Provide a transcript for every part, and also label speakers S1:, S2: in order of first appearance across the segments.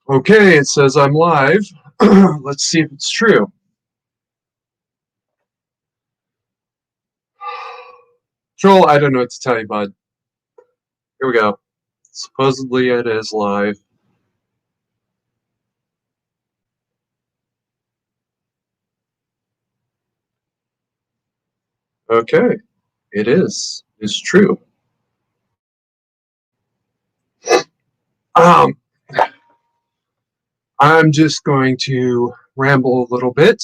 S1: Okay, it says I'm live. Let's see if it's true. Troll, I don't know what to tell you, bud. Here we go. Supposedly it is live. Okay, it is. It's true. Um, I'm just going to ramble a little bit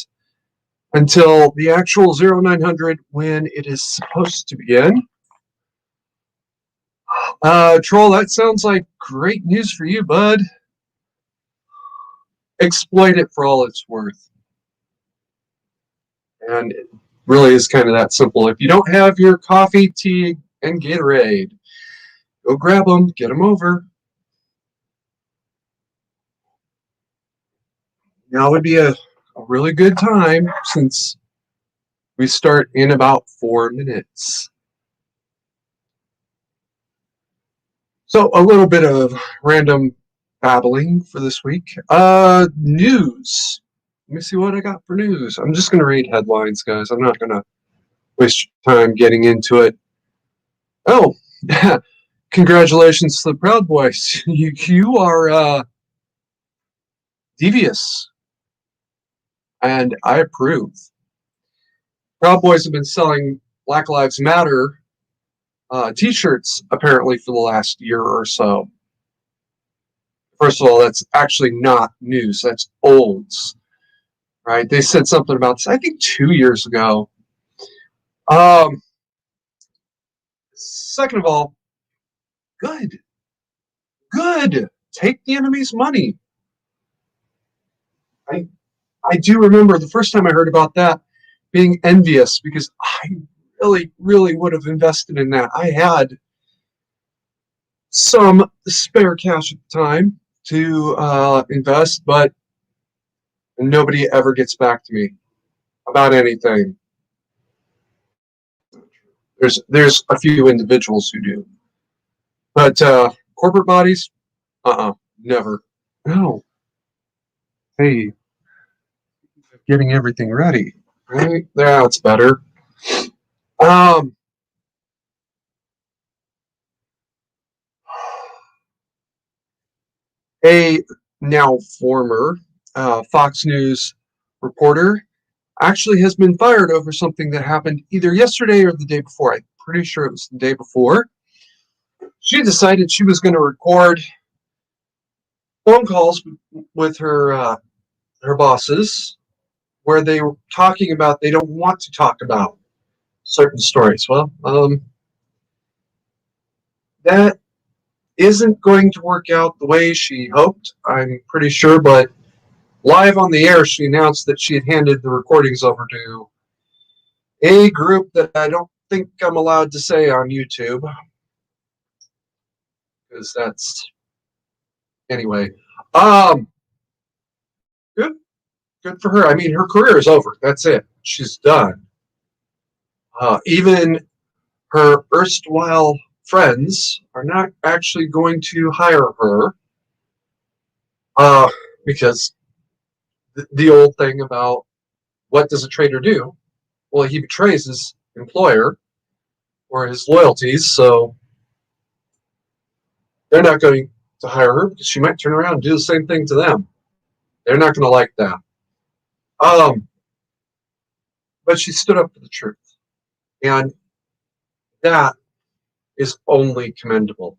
S1: until the actual 0900 when it is supposed to begin. Troll, that sounds like great news for you, bud. Exploit it for all it's worth. And it really is kind of that simple. If you don't have your coffee, tea, and Gatorade, go grab them, get them over. Now would be a really good time since we start in about 4 minutes. So a little bit of random babbling for this week. News. Let me see what I got for news. I'm just going to read headlines, guys. I'm not going to waste your time getting into it. Oh, congratulations to the Proud Boys. You are devious, and I approve. Proud Boys have been selling Black Lives Matter t-shirts apparently for the last year or so. First of all, that's actually not news. That's olds, right? They said something about this, I think 2 years ago. Second of all, good. Take the enemy's money. I do remember the first time I heard about that being envious because I really would have invested in that. I had some spare cash at the time to invest, but nobody ever gets back to me about anything. There's a few individuals who do, but corporate bodies, never. No. Hey, getting everything ready, right? Yeah, it's better. Um, a now former Fox News reporter actually has been fired over something that happened either yesterday or the day before. I'm pretty sure it was the day before. She decided she was going to record phone calls with her bosses where they were talking about they don't want to talk about certain stories. Well, that isn't going to work out the way she hoped, I'm pretty sure, but live on the air, she announced that she had handed the recordings over to a group that I don't think I'm allowed to say on YouTube, because that's anyway. Um, good, good for her. I mean, her career is over. That's it. She's done. Even her erstwhile friends are not actually going to hire her, because the old thing about what does a traitor do? Well, he betrays his employer or his loyalties, so they're not going to hire her because she might turn around and do the same thing to them. They're not going to like that. But she stood up for the truth, and that is only commendable.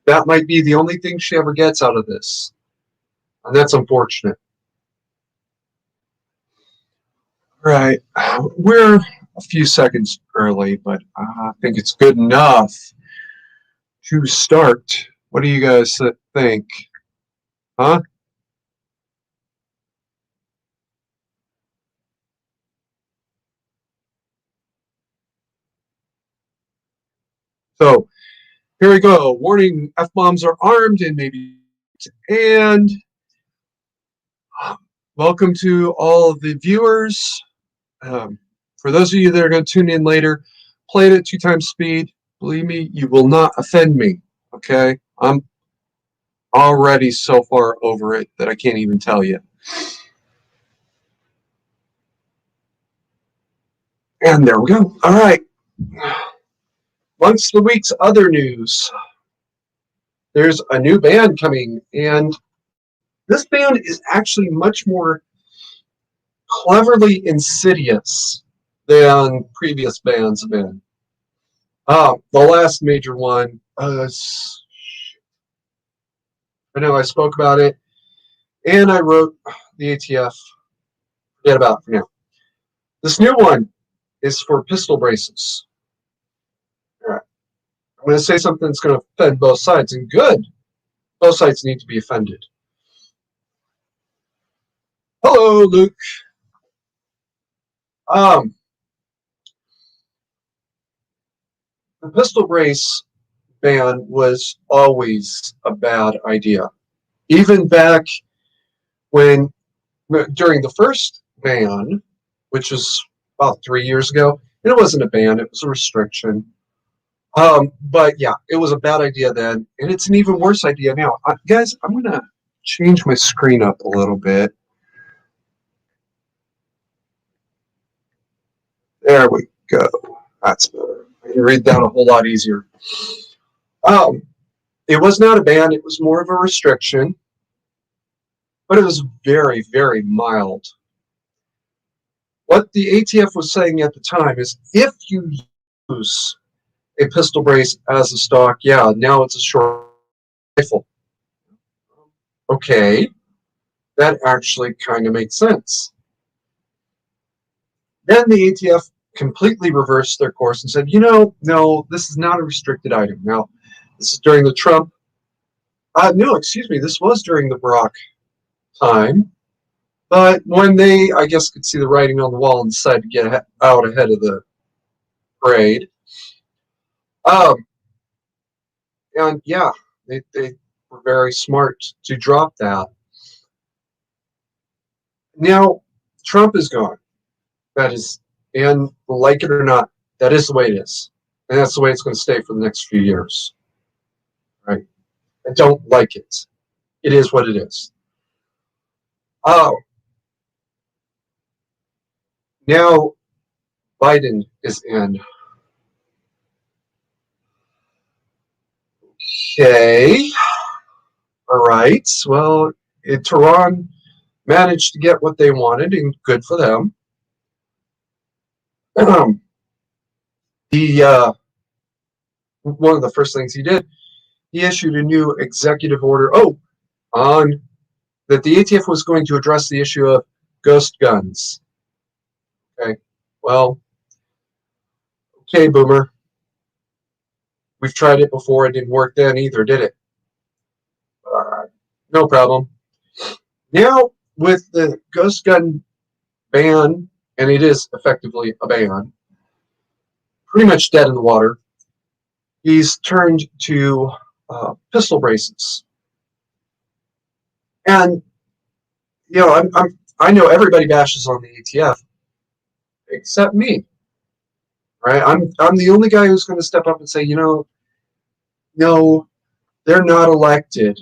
S1: That might be the only thing she ever gets out of this, and that's unfortunate. Right, we're a few seconds early, but I think it's good enough to start. What do you guys think? Huh? So here we go. Warning: F-bombs are armed and maybe. And welcome to all of the viewers. For those of you that are going to tune in later, play it at 2 times speed. Believe me, you will not offend me. Okay, Already so far over it that I can't even tell you. And there we go. All right. Amongst the week's other news, there's a new band coming, and this band is actually much more cleverly insidious than previous bands have been. The last major one, I know I spoke about it, and I wrote the ATF. Forget about it for now. This new one is for pistol braces. All right. I'm going to say something that's going to offend both sides, and good. Both sides need to be offended. Hello, Luke. Um, the pistol brace ban was always a bad idea. Even back when, during the first ban, which was about 3 years ago, and it wasn't a ban, it was a restriction. But yeah, it was a bad idea then, and it's an even worse idea now. Guys, I'm going to change my screen up a little bit. There we go. That's better. I can read that a whole lot easier. Um, it was not a ban, it was more of a restriction, but it was very, very mild. What the ATF was saying at the time is if you use a pistol brace as a stock, yeah, now it's a short rifle. Okay, that actually kind of makes sense. Then the ATF completely reversed their course and said, no, this is not a restricted item. Now, this is during the Trump, no, excuse me, this was during the Barack time. But when they, I guess, could see the writing on the wall and decided to get out ahead of the parade, and yeah, they were very smart to drop that. Now, Trump is gone. That is, and like it or not, that is the way it is. And that's the way it's going to stay for the next few years. Right? I don't like it. It is what it is. Oh, now Biden is in. Okay. All right. Well, Tehran managed to get what they wanted, and good for them. The one of the first things he did, he issued a new executive order. On that the ATF was going to address the issue of ghost guns. Okay, well, okay, Boomer. We've tried it before. It didn't work then either, did it? No problem. Now, with the ghost gun ban, and it is effectively a ban, pretty much dead in the water, he's turned to pistol braces. And, I know everybody bashes on the ATF except me. Right? I'm the only guy who's going to step up and say, no, they're not elected.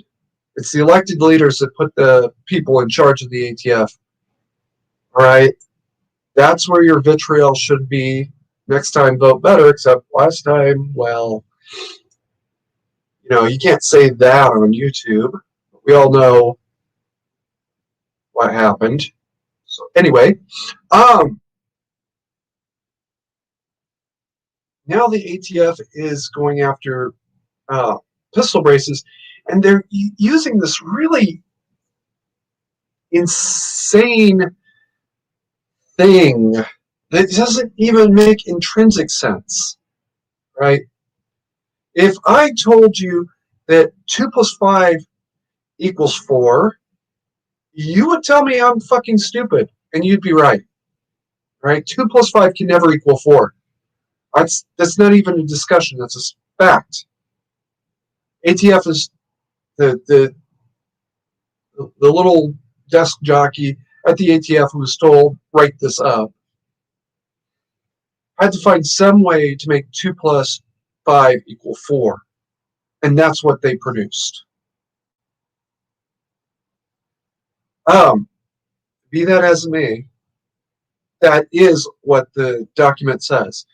S1: It's the elected leaders that put the people in charge of the ATF. All right? That's where your vitriol should be. Next time, vote better, except last time, well, you can't say that on YouTube. We all know what happened. So anyway, now the ATF is going after pistol braces, and they're using this really insane thing that doesn't even make intrinsic sense, right? If I told you that 2 plus 5 equals 4, you would tell me I'm fucking stupid, and you'd be right. Right? 2 plus 5 can never equal 4. That's not even a discussion. That's a fact. ATF is the little desk jockey at the ATF who was told, write this up, had to find some way to make 2 plus 5 equal 4. And that's what they produced. Um, be that as it may, that is what the document says.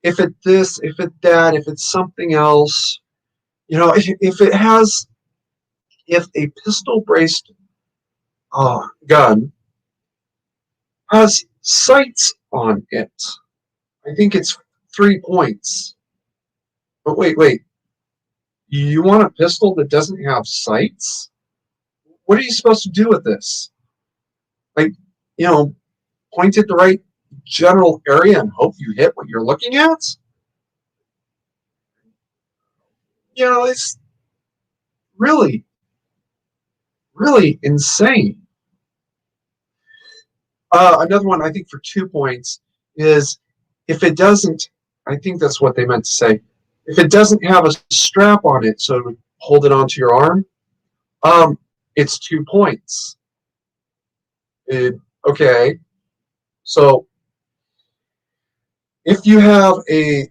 S1: If it this, if it that, if it's something else, if it has, if a pistol braced gun has sights on it, I think it's 3 points. But wait, you want a pistol that doesn't have sights? What are you supposed to do with this? Like, you know, point at the right general area and hope you hit what you're looking at? It's really, really insane. Another one, I think, for 2 points is if it doesn't, I think that's what they meant to say. If it doesn't have a strap on it, so to hold it onto your arm, it's 2 points. Okay, so if you have a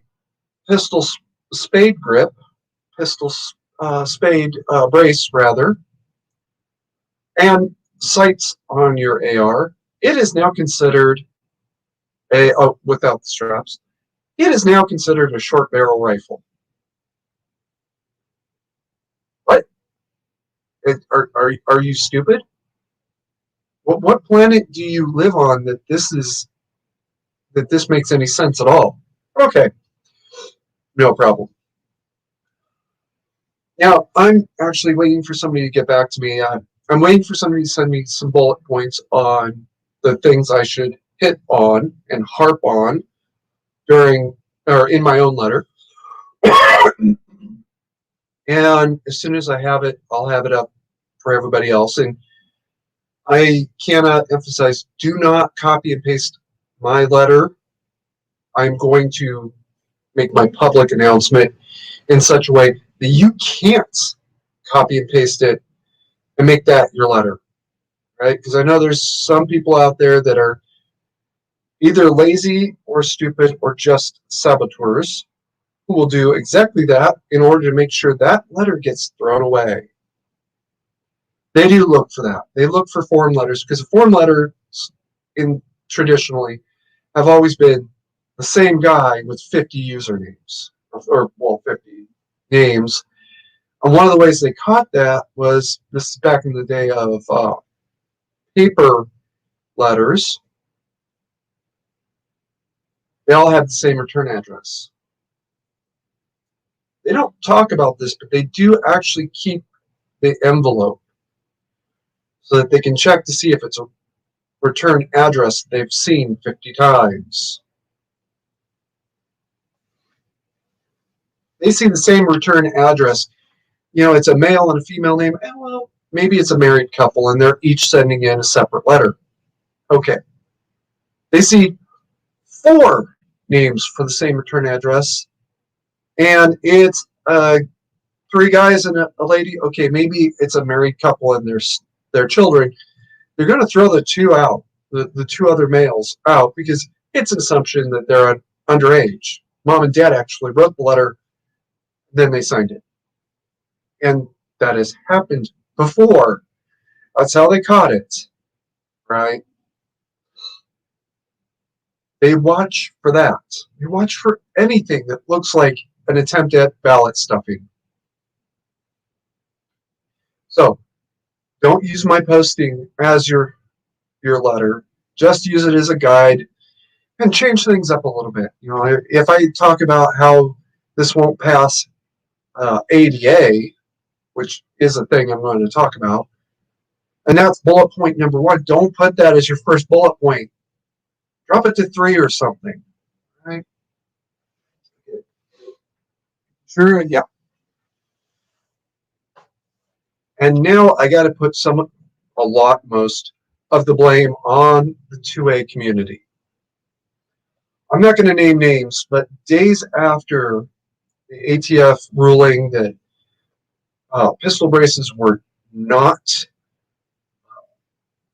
S1: pistol spade grip, pistol spade brace rather, and sights on your AR, it is now considered without the straps. It is now considered a short barrel rifle. What? Are you stupid? What planet do you live on that this makes any sense at all? Okay, no problem. Now I'm actually waiting for somebody to get back to me. I'm waiting for somebody to send me some bullet points on the things I should hit on and harp on during or in my own letter. And as soon as I have it, I'll have it up for everybody else. And I cannot emphasize, do not copy and paste my letter. I'm going to make my public announcement in such a way that you can't copy and paste it and make that your letter, right? Because I know there's some people out there that are either lazy or stupid or just saboteurs who will do exactly that in order to make sure that letter gets thrown away. They do look for that. They look for form letters because form letters traditionally have always been the same guy with 50 usernames, or 50 names. And one of the ways they caught that was, this is back in the day of paper letters. They all had the same return address. They don't talk about this, but they do actually keep the envelope so that they can check to see if it's a return address they've seen 50 times. They see the same return address. It's a male and a female name. Well, maybe it's a married couple and they're each sending in a separate letter. Okay. They see 4 names for the same return address, and it's 3 guys and a lady. Okay, maybe it's a married couple and their children. They're going to throw the 2 out, the 2 other males out, because it's an assumption that they're underage. Mom and dad actually wrote the letter, then they signed it. And that has happened before. That's how they caught it, right? They watch for that. They watch for anything that looks like an attempt at ballot stuffing. So don't use my posting as your letter. Just use it as a guide and change things up a little bit. If I talk about how this won't pass ADA, which is a thing I'm going to talk about, and that's bullet point number 1. Don't put that as your first bullet point. Drop it to 3 or something. Right? Sure, yeah. And now I got to put most of the blame on the 2A community. I'm not going to name names, but days after the ATF ruling that pistol braces were not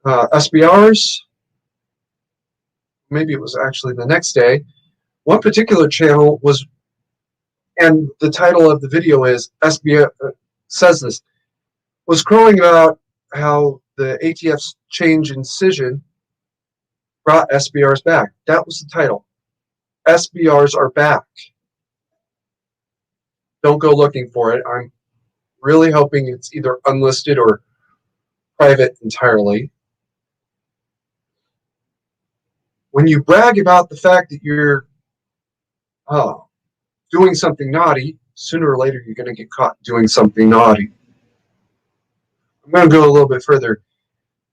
S1: SBRs, maybe it was actually the next day, one particular channel was, and the title of the video is SBR, says this, was crowing about how the ATF's change in decision brought SBRs back. That was the title. SBRs are back. Don't go looking for it. I'm really hoping it's either unlisted or private entirely. When you brag about the fact that you're doing something naughty, sooner or later you're going to get caught doing something naughty. I'm going to go a little bit further.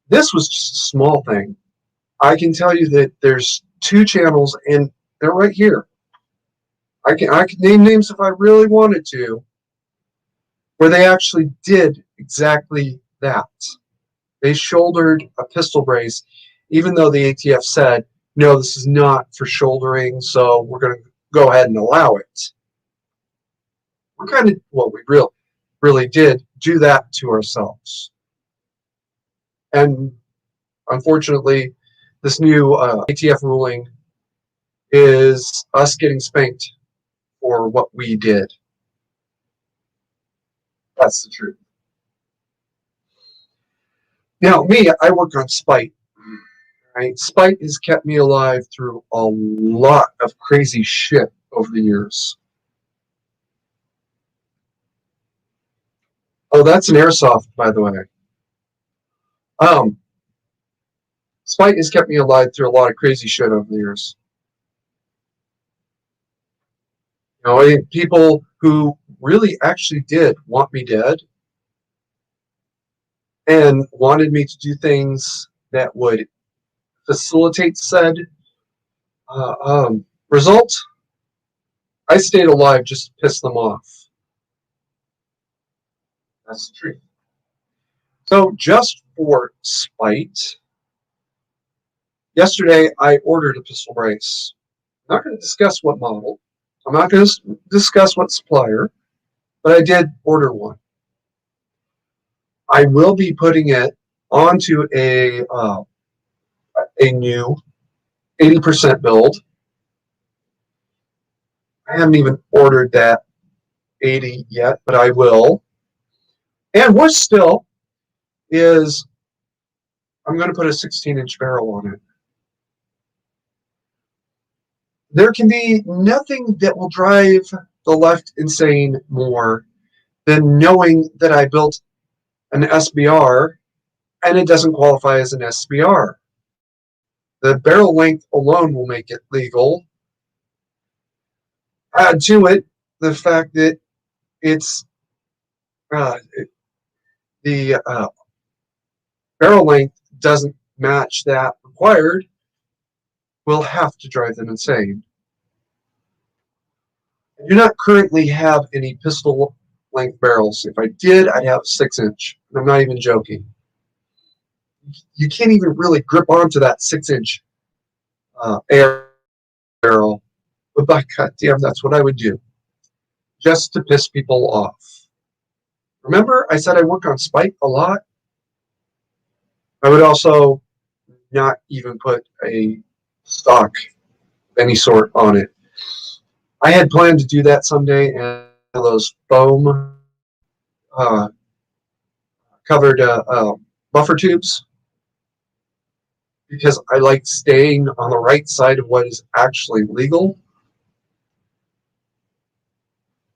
S1: This was just a small thing. I can tell you that there's 2 channels, and they're right here. I could name names if I really wanted to, where they actually did exactly that. They shouldered a pistol brace, even though the ATF said, no, this is not for shouldering, so we're going to go ahead and allow it. We really did do that to ourselves. And unfortunately, this new ATF ruling is us getting spanked for what we did. That's the truth. Now, me, I work on spite. Right? Spite has kept me alive through a lot of crazy shit over the years. Oh, that's an airsoft, by the way. Spite has kept me alive through a lot of crazy shit over the years. You know, people who really actually did want me dead and wanted me to do things that would facilitate said result, I stayed alive just to piss them off. That's the truth. So just for spite, yesterday I ordered a pistol brace. I'm not going to discuss what model. I'm not going to discuss what supplier, but I did order one. I will be putting it onto a new 80% build. I haven't even ordered that 80 yet, but I will. And worse still is I'm going to put a 16-inch barrel on it. There can be nothing that will drive the left insane more than knowing that I built an SBR and it doesn't qualify as an SBR. The barrel length alone will make it legal. Add to it the fact that it's the barrel length doesn't match that required, will have to drive them insane. I do not currently have any pistol length barrels. If I did, I'd have a 6-inch. And I'm not even joking. You can't even really grip onto that 6-inch air barrel. But by goddamn, that's what I would do. Just to piss people off. Remember, I said I work on spite a lot? I would also not even put a stock of any sort on it. I had planned to do that someday, and those foam covered buffer tubes, because I like staying on the right side of what is actually legal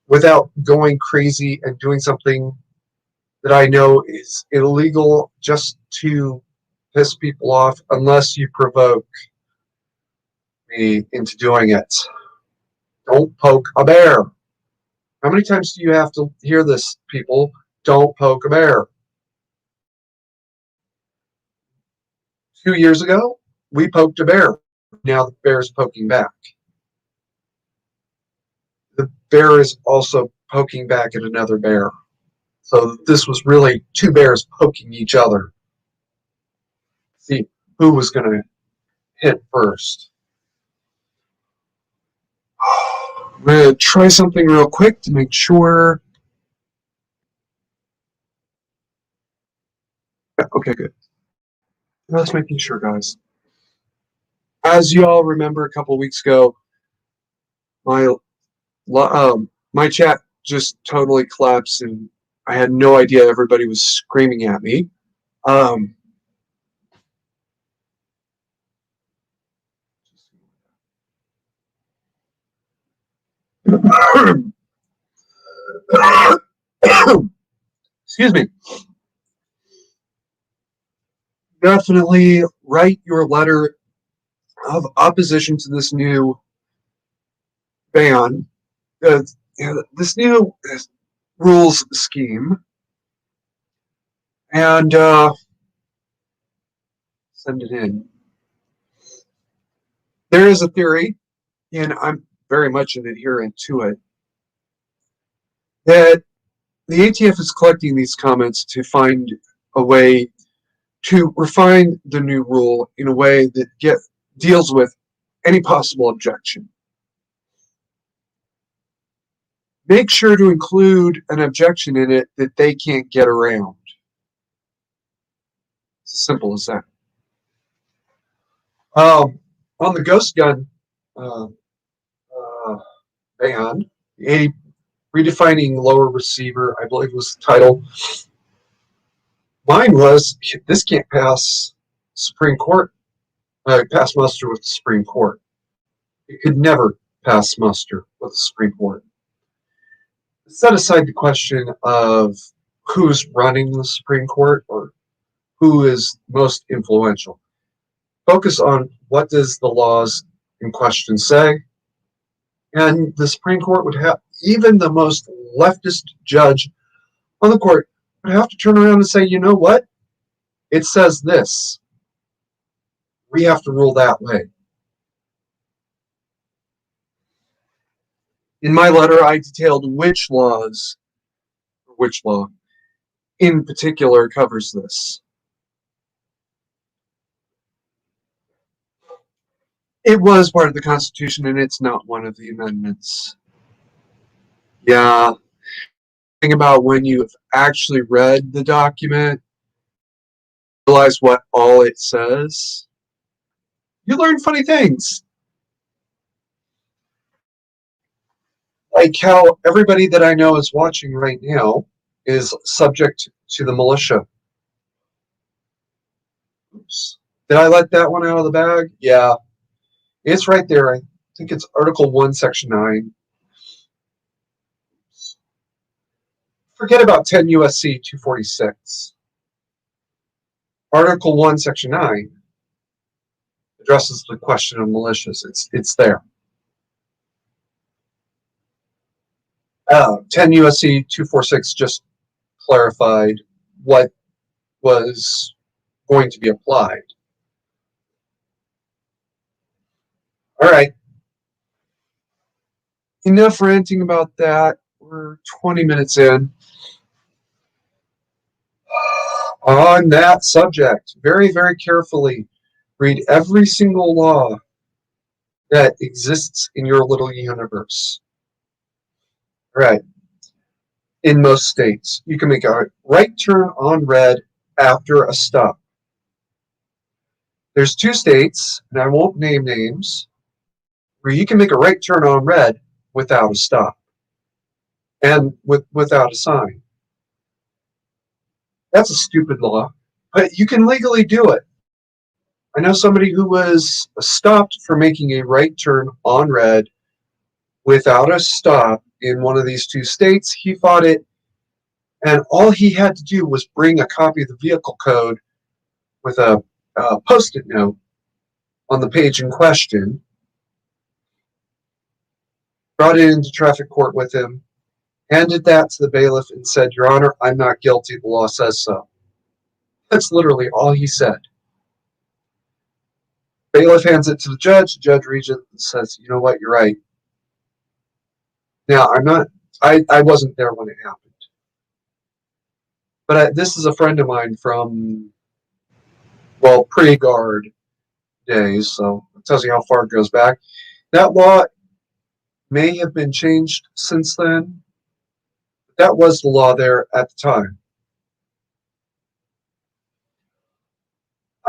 S1: without going crazy and doing something that I know is illegal just to piss people off, unless you provoke me into doing it. Don't poke a bear. How many times do you have to hear this, people? Don't poke a bear. 2 years ago, we poked a bear. Now the bear is poking back. The bear is also poking back at another bear. So this was really 2 bears poking each other. See who was going to hit first. I'm going to try something real quick to make sure. Okay, good. Let's making sure, guys. As you all remember, a couple weeks ago, my chat just totally collapsed, and I had no idea everybody was screaming at me. Excuse me. Definitely write your letter of opposition to this new ban, uh, this new rules scheme, and send it in. There is a theory, and I'm very much an adherent to it, that the ATF is collecting these comments to find a way to refine the new rule in a way that deals with any possible objection. Make sure to include an objection in it that they can't get around. It's as simple as that. On the ghost gun uh, ban, 80, redefining lower receiver, I believe was the title. Mine was, this can't pass Supreme Court, pass muster with the Supreme Court. It could never pass muster with the Supreme Court. Set aside the question of who's running the Supreme Court or who is most influential. Focus on what does the laws in question say, and the Supreme Court would have, even the most leftist judge on the court would have to turn around and say, you know what? It says this. We have to rule that way. In my letter, I detailed which law in particular covers this. It was part of the Constitution, and it's not one of the amendments. Yeah. Think about when you've actually read the document, realize what all it says. You learn funny things. Like how everybody that I know is watching right now is subject to the militia. Oops. Did I let that one out of the bag? Yeah. It's right there. I think it's Article 1, Section 9. Forget about 10 U.S.C. 246. Article 1, Section 9 addresses the question of militias. It's there. 10 U.S.C. 246 just clarified what was going to be applied. All right. Enough ranting about that. We're 20 minutes in. On that subject, very, very carefully, read every single law that exists in your little universe. All right. In most states, you can make a right turn on red after a stop. There's 2 states, and I won't name names, where you can make a right turn on red without a stop and without a sign. That's a stupid law, but you can legally do it. I know somebody who was stopped for making a right turn on red without a stop in one of these 2 states. He fought it, and all he had to do was bring a copy of the vehicle code with a post-it note on the page in question, brought it into traffic court with him, handed that to the bailiff and said, "Your Honor, I'm not guilty. The law says so." That's literally all he said. Bailiff hands it to the judge reads it and says, "You know what, you're right." Now, I wasn't there when it happened. But this is a friend of mine from, well, pre-guard days, so it tells you how far it goes back. That law may have been changed since then. But that was the law there at the time.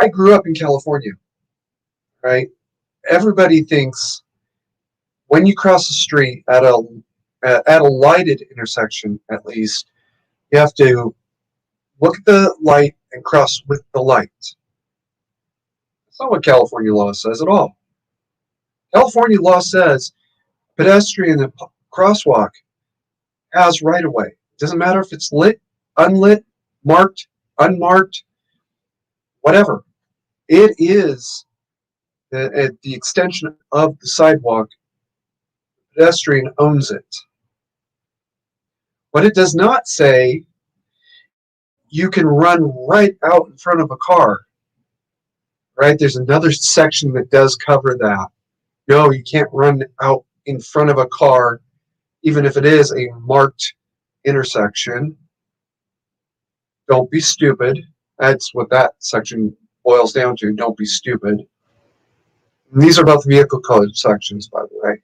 S1: I grew up in California, right? Everybody thinks when you cross the street at a lighted intersection, at least, you have to look at the light and cross with the light. That's not what California law says at all. California law says pedestrian crosswalk has right of way. It doesn't matter if it's lit, unlit, marked, unmarked, whatever. It is at the extension of the sidewalk. The pedestrian owns it. What it does not say, you can run right out in front of a car. Right? There's another section that does cover that. No, you can't run out in front of a car, even if it is a marked intersection. Don't be stupid. That's what that section boils down to. Don't be stupid. And these are both vehicle code sections, by the way.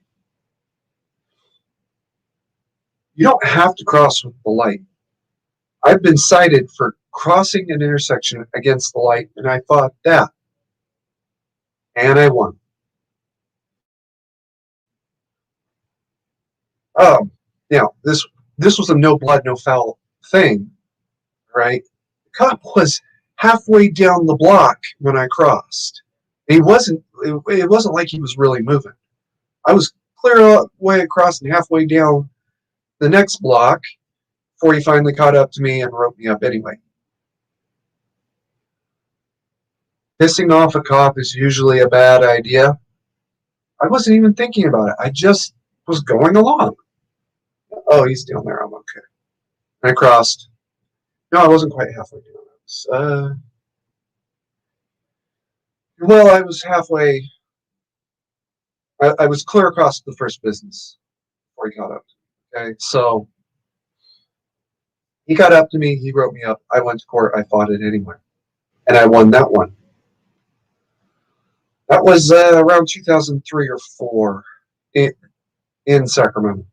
S1: You don't have to cross with the light. I've been cited for crossing an intersection against the light, and I thought that. And I won. This was a no blood, no foul thing, right? The cop was halfway down the block when I crossed. It wasn't like he was really moving. I was clear way across and halfway down the next block before he finally caught up to me and wrote me up anyway. Pissing off a cop is usually a bad idea. I wasn't even thinking about it. I just was going along. Oh, he's down there. I'm okay. I crossed. No, I wasn't quite halfway down. I was halfway. I was clear across the first business before he caught up. Okay, so he got up to me. He wrote me up. I went to court. I fought it anyway, and I won that one. That was around 2003 or 4 in Sacramento.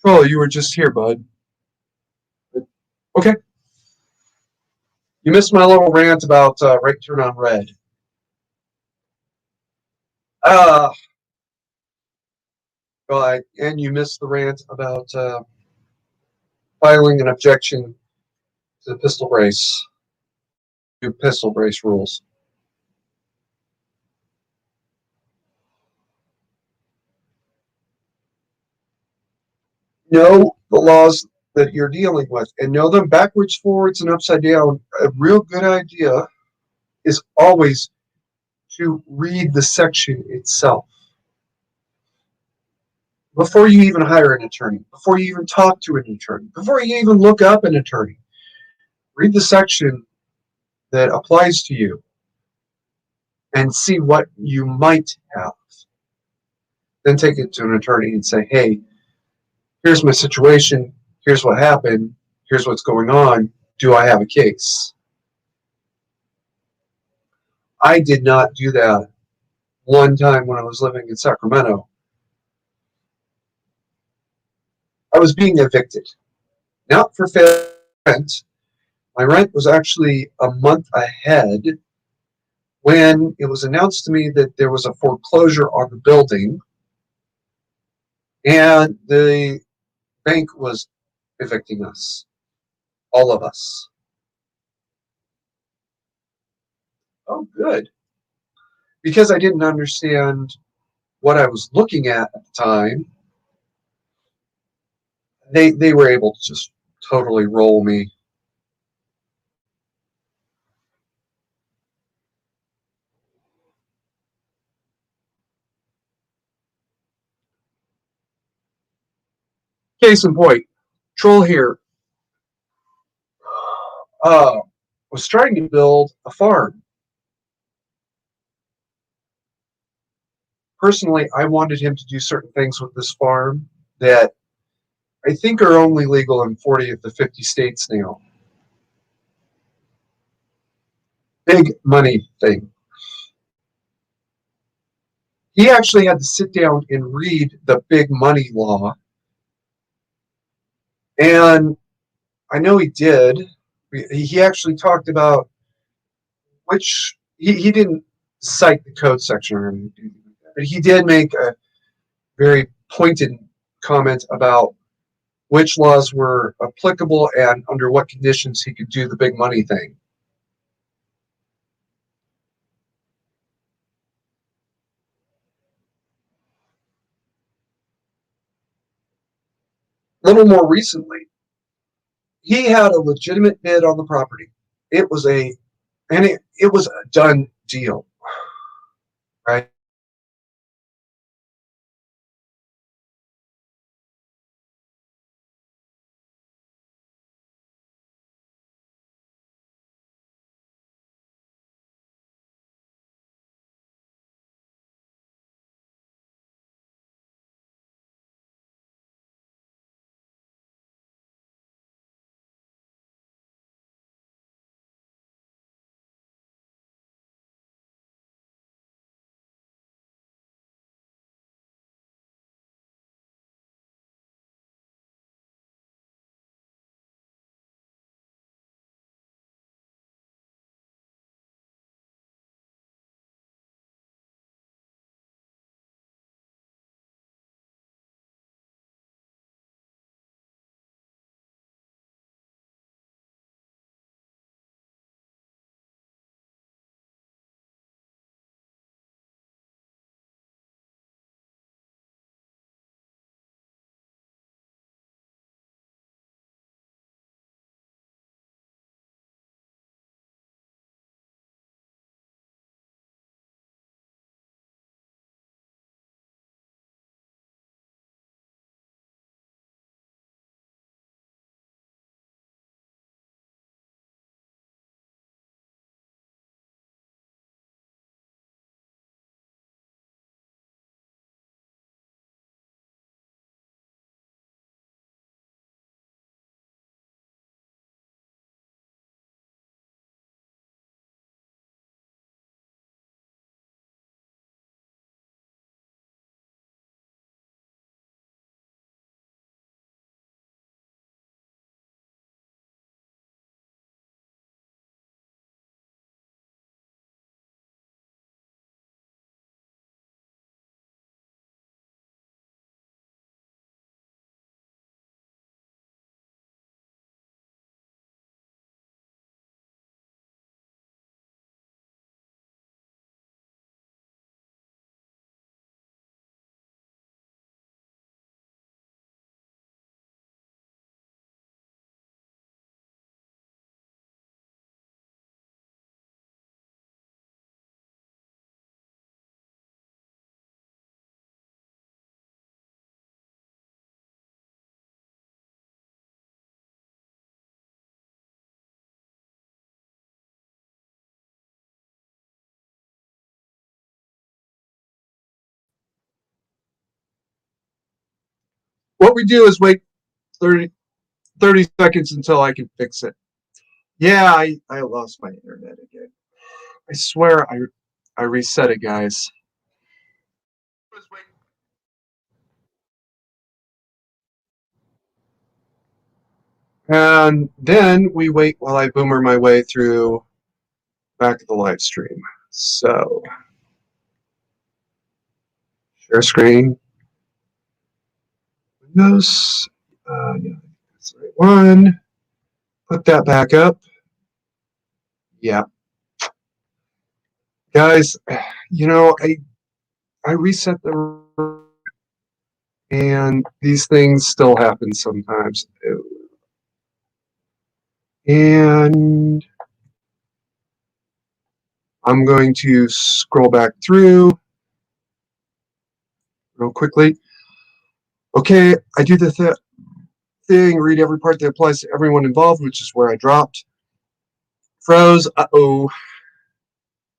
S1: Oh, you were just here, bud. Okay. You missed my little rant about right turn on red. Uh, and you missed the rant about filing an objection to the pistol brace, to pistol brace rules. Know the laws that you're dealing with and know them backwards, forwards, and upside down. A real good idea is always to read the section itself before you even hire an attorney, before you even talk to an attorney, before you even look up an attorney. Read the section that applies to you and see what you might have. Then take it to an attorney and say, hey, here's my situation. Here's what happened. Here's what's going on. Do I have a case? I did not do that one time when I was living in Sacramento. I was being evicted. Not for fair rent. My rent was actually a month ahead when it was announced to me that there was a foreclosure on the building and the bank was evicting us, all of us. Oh, good. Because I didn't understand what I was looking at the time, they were able to just totally roll me. Case in point, Troll here was trying to build a farm. Personally, I wanted him to do certain things with this farm that I think are only legal in 40 of the 50 states now. Big money thing. He actually had to sit down and read the big money law. And I know he did. He actually talked about which, he didn't cite the code section or anything, but he did make a very pointed comment about which laws were applicable and under what conditions he could do the big money thing. A little more recently, he had a legitimate bid on the property. It was it was a done deal, right? What we do is wait 30 seconds until I can fix it. Yeah, I lost my internet again. I swear I reset it, guys. And then we wait while I boomer my way through back of the live stream. So, share screen, Windows. Yeah, that's the right one. Put that back up. Yeah. Guys, I reset the and these things still happen sometimes. And I'm going to scroll back through real quickly. Okay, I do the thing, read every part that applies to everyone involved, which is where I dropped. Froze, uh-oh.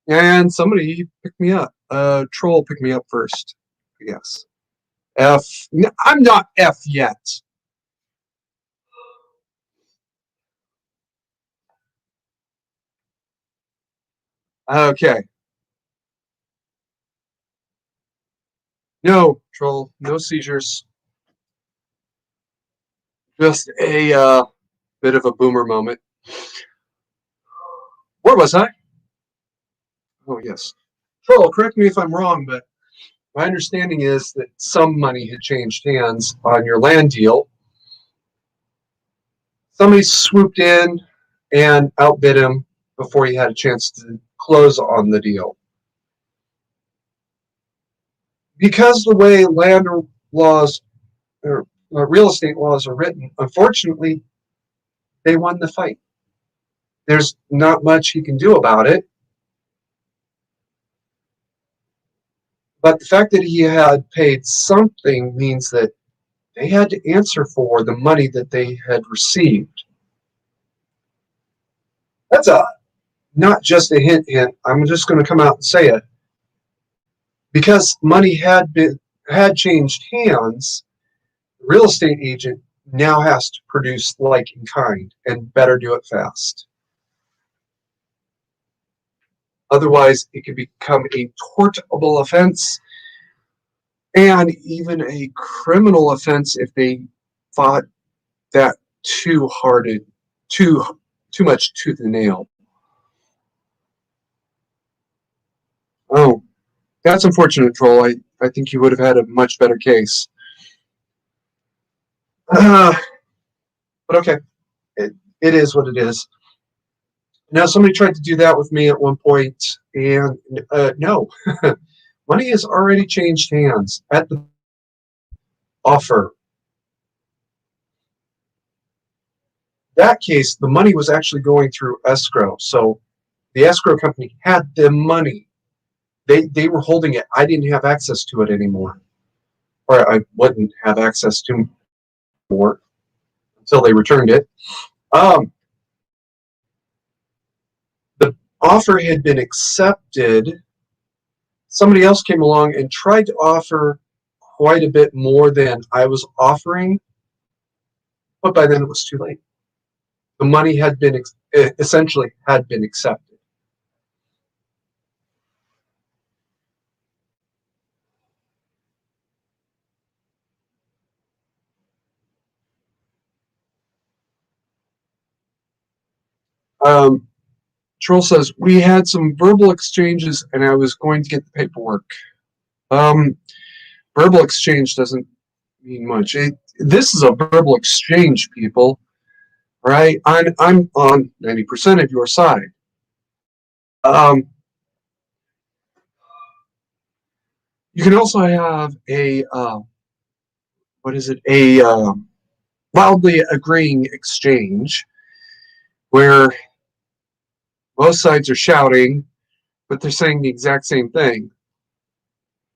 S1: And somebody picked me up. Troll picked me up first, yes. F, I'm not F yet. Okay. No, Troll, no seizures. Just a bit of a boomer moment. Where was I? Oh, yes. Troll, correct me if I'm wrong, but my understanding is that some money had changed hands on your land deal. Somebody swooped in and outbid him before he had a chance to close on the deal. Because the way land laws or real estate laws are written. Unfortunately, they won the fight. There's not much he can do about it. But the fact that he had paid something means that they had to answer for the money that they had received. That's not just a hint. I'm just going to come out and say it. Because money had changed hands, the real estate agent now has to produce like in kind and better do it fast. Otherwise, it could become a tortable offense and even a criminal offense if they fought that too too much tooth and nail. Oh, that's unfortunate, Troll. I think you would have had a much better case. Uh, but okay, it is what it is. Now, somebody tried to do that with me at one point, and no, money has already changed hands at the offer. That case, the money was actually going through escrow, so the escrow company had the money. They were holding it. I didn't have access to it anymore, or I wouldn't have access to more until they returned it. Um, the offer had been accepted. Somebody else came along and tried to offer quite a bit more than I was offering, but by then it was too late. The money had been essentially had been accepted. Um, Troll says we had some verbal exchanges, and I was going to get the paperwork. Um, Verbal exchange doesn't mean much. This is a verbal exchange, people. Right? I'm on 90% of your side. Um, you can also have a what is it? A wildly agreeing exchange where both sides are shouting, but they're saying the exact same thing.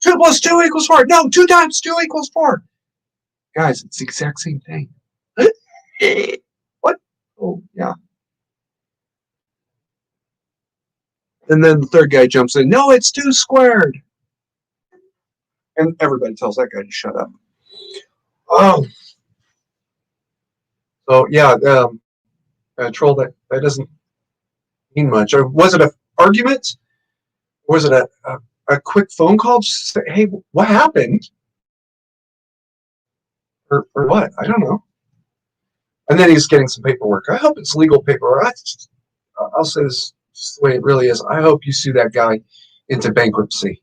S1: 2 + 2 = 4. No, 2 × 2 = 4. Guys, it's the exact same thing. What? Oh, yeah. And then the third guy jumps in. No, it's 2 squared. And everybody tells that guy to shut up. Oh, so yeah, Troll, that doesn't mean much. Or was it an argument? Or was it a quick phone call? Just say, hey, what happened? Or what? I don't know. And then he's getting some paperwork. I hope it's legal paperwork. I'll say this just the way it really is. I hope you sue that guy into bankruptcy.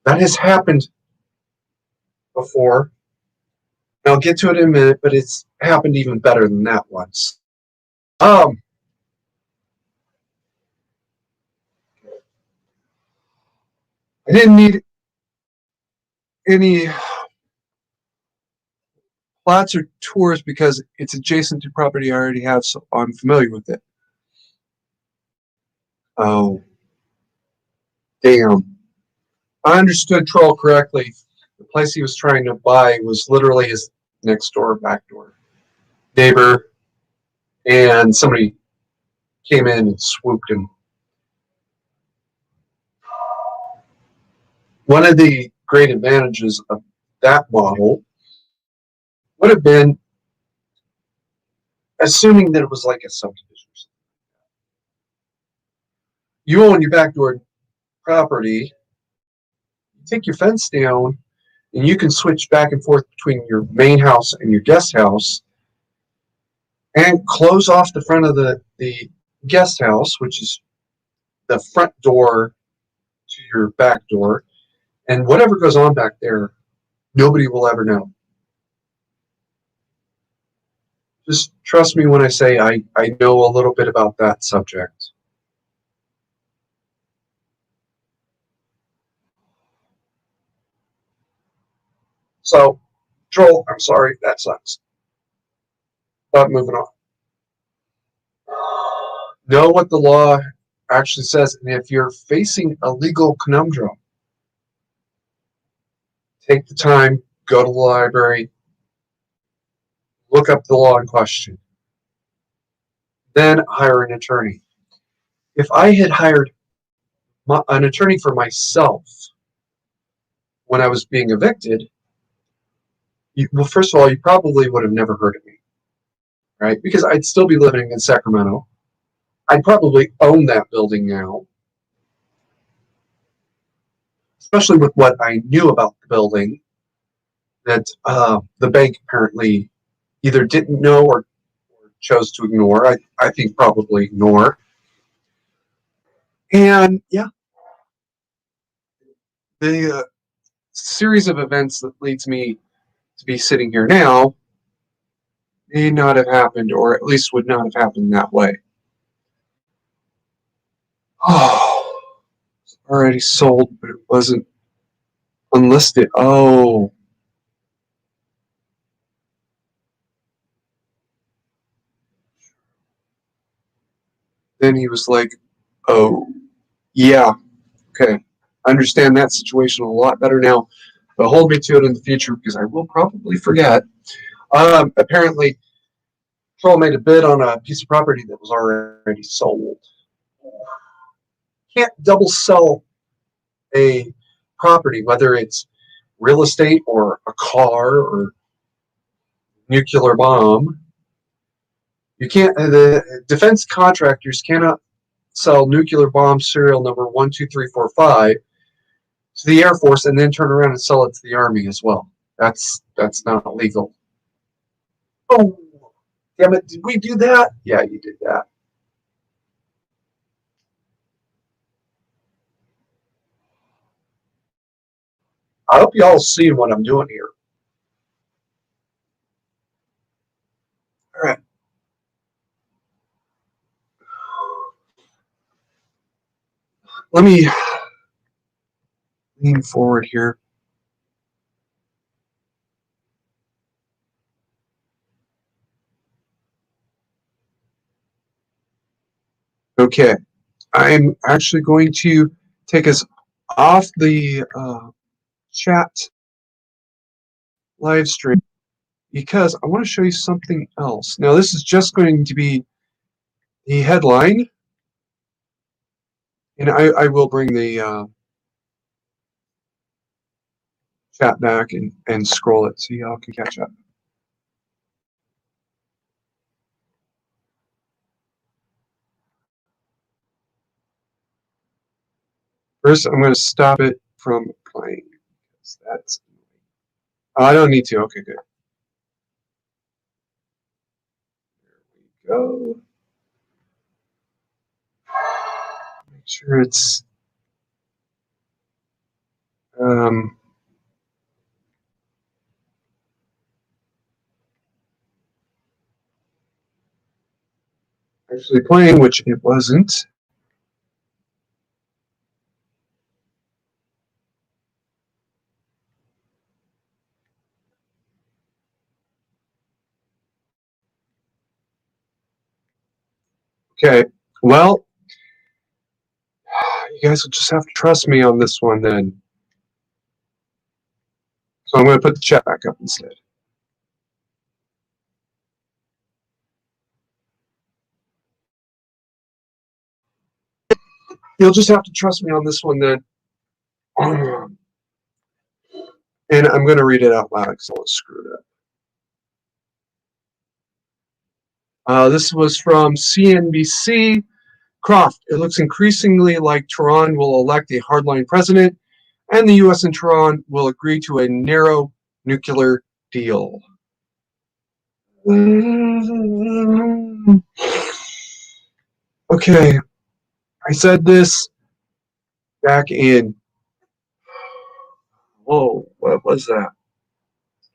S1: That has happened before. I'll get to it in a minute, but it's happened even better than that once. I didn't need any plats or tours because it's adjacent to property I already have, so I'm familiar with it. Oh, damn. I understood Troll correctly. The place he was trying to buy was literally his next door, back door neighbor, and somebody came in and swooped him. One of the great advantages of that model would have been assuming that it was like a subdivision. You own your back door property, you take your fence down, and you can switch back and forth between your main house and your guest house and close off the front of the guest house, which is the front door to your back door, and whatever goes on back there, nobody will ever know. Just trust me when I say I know a little bit about that subject. So Troll, I'm sorry, that sucks. But moving on. Know what the law actually says, and if you're facing a legal conundrum, take the time, go to the library, look up the law in question, then hire an attorney. If I had hired an attorney for myself when I was being evicted, well, first of all, you probably would have never heard of me, right? Because I'd still be living in Sacramento. I'd probably own that building now, especially with what I knew about the building that the bank apparently either didn't know or chose to ignore. I think probably ignore. And yeah, the series of events that leads me to be sitting here now may not have happened, or at least would not have happened that way. Oh, it's already sold, but it wasn't unlisted. Oh. Then he was like, oh, yeah, okay. I understand that situation a lot better now, but hold me to it in the future because I will probably forget. Apparently, Troll made a bid on a piece of property that was already sold. Can't double sell a property, whether it's real estate or a car or nuclear bomb. You can't. The defense contractors cannot sell nuclear bomb serial number 12345 to the Air Force and then turn around and sell it to the Army as well. That's not legal. Oh, damn it! Did we do that? Yeah, you did that. I hope y'all see what I'm doing here. All right. Let me lean forward here. Okay. I'm actually going to take us off the chat live stream because I want to show you something else. Now, this is just going to be the headline, and I will bring the chat back and scroll it so y'all can catch up. First, I'm going to stop it from playing. That's. I don't need to. Okay, good. There we go. Make sure it's. Actually playing, which it wasn't. Okay, well, you guys will just have to trust me on this one then. So I'm going to put the chat back up instead. You'll just have to trust me on this one then. And I'm going to read it out loud because I was screwed up. This was from CNBC. Croft, it looks increasingly like Tehran will elect a hardline president, and the U.S. and Tehran will agree to a narrow nuclear deal. Okay, I said this back in, what was that?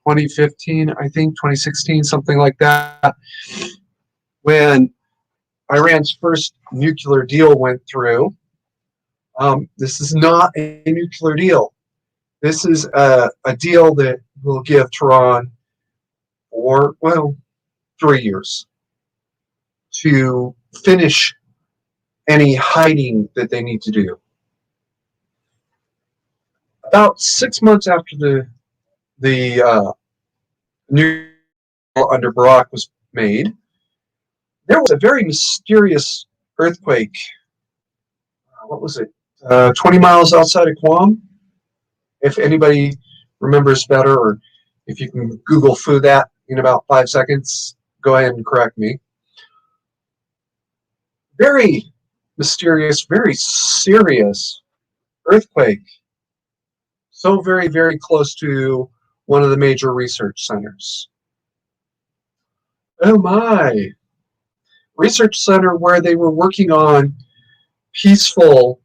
S1: 2015, I think, 2016, something like that, when Iran's first nuclear deal went through. This is not a nuclear deal. This is a deal that will give Tehran for, well, 3 years to finish any hiding that they need to do. About 6 months after the new under Barack was made, there was a very mysterious earthquake. What was it? 20 miles outside of Guam. If anybody remembers better, or if you can Google foo that in about 5 seconds, go ahead and correct me. Very mysterious, very serious earthquake. So very, very close to one of the major research centers. Oh my. Research center where they were working on peaceful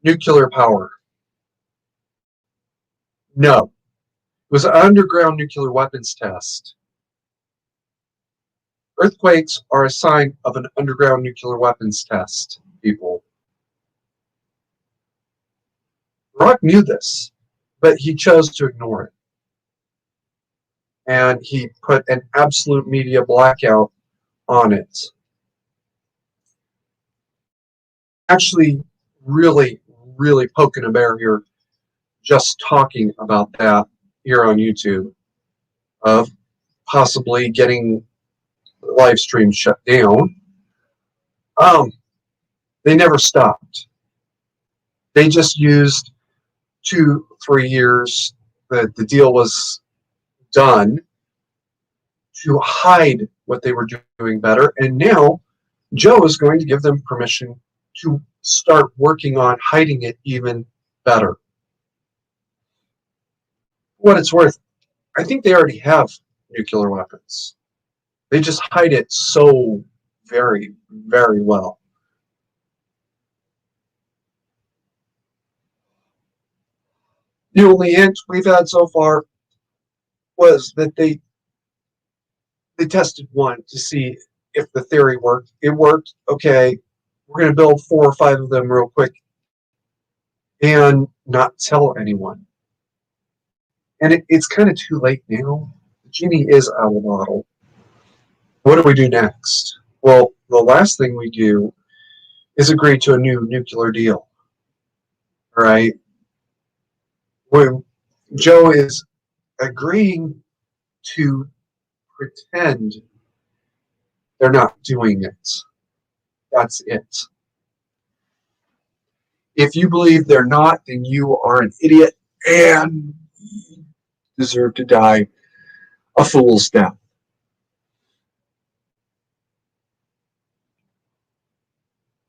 S1: nuclear power. No. It was an underground nuclear weapons test. Earthquakes are a sign of an underground nuclear weapons test, people. Barack knew this, but he chose to ignore it. And he put an absolute media blackout on it. Actually, really, really poking a bear here, just talking about that here on YouTube, of possibly getting the live stream shut down. They never stopped. They just used 2-3 years that the deal was done to hide what they were doing better. And now Joe is going to give them permission to start working on hiding it even better. What it's worth, I think they already have nuclear weapons. They just hide it so very, very well. The only hint we've had so far was that they tested one to see if the theory worked. It worked. Okay, we're going to build 4 or 5 of them real quick and not tell anyone. And it's kind of too late now. The genie is out of the bottle. What do we do next? Well, the last thing we do is agree to a new nuclear deal. All right? When Joe is agreeing to pretend they're not doing it. That's it. If you believe they're not, then you are an idiot and deserve to die a fool's death.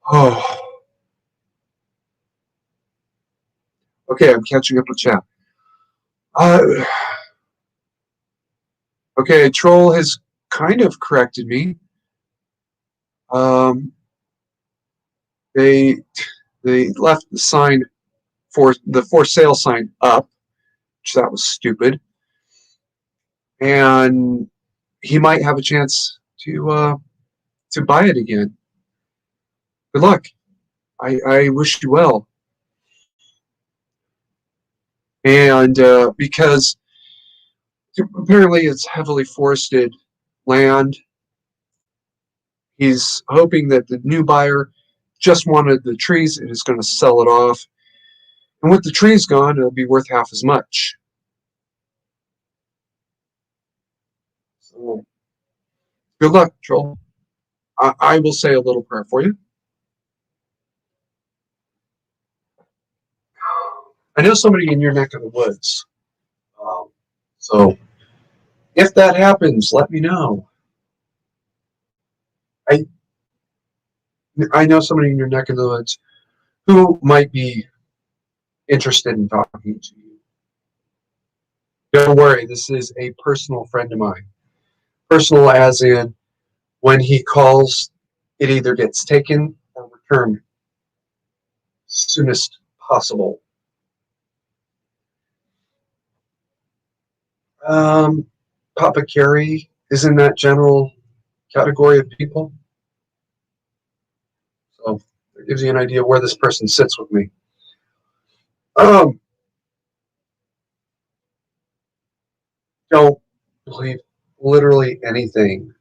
S1: Oh. Okay, I'm catching up with chat. Okay, Troll has kind of corrected me. They left the sign for the for sale sign up, which that was stupid. And he might have a chance to buy it again. Good luck. I wish you well. And because apparently it's heavily forested land, he's hoping that the new buyer just wanted the trees and is going to sell it off. And with the trees gone, it'll be worth half as much. So, good luck, Troll. I will say a little prayer for you. I know somebody in your neck of the woods. So if that happens, let me know. I know somebody in your neck of the woods who might be interested in talking to you. Don't worry, this is a personal friend of mine. Personal as in when he calls, it either gets taken or returned soonest possible. Papa Carey is in that general category of people. So it gives you an idea where this person sits with me. Don't believe literally anything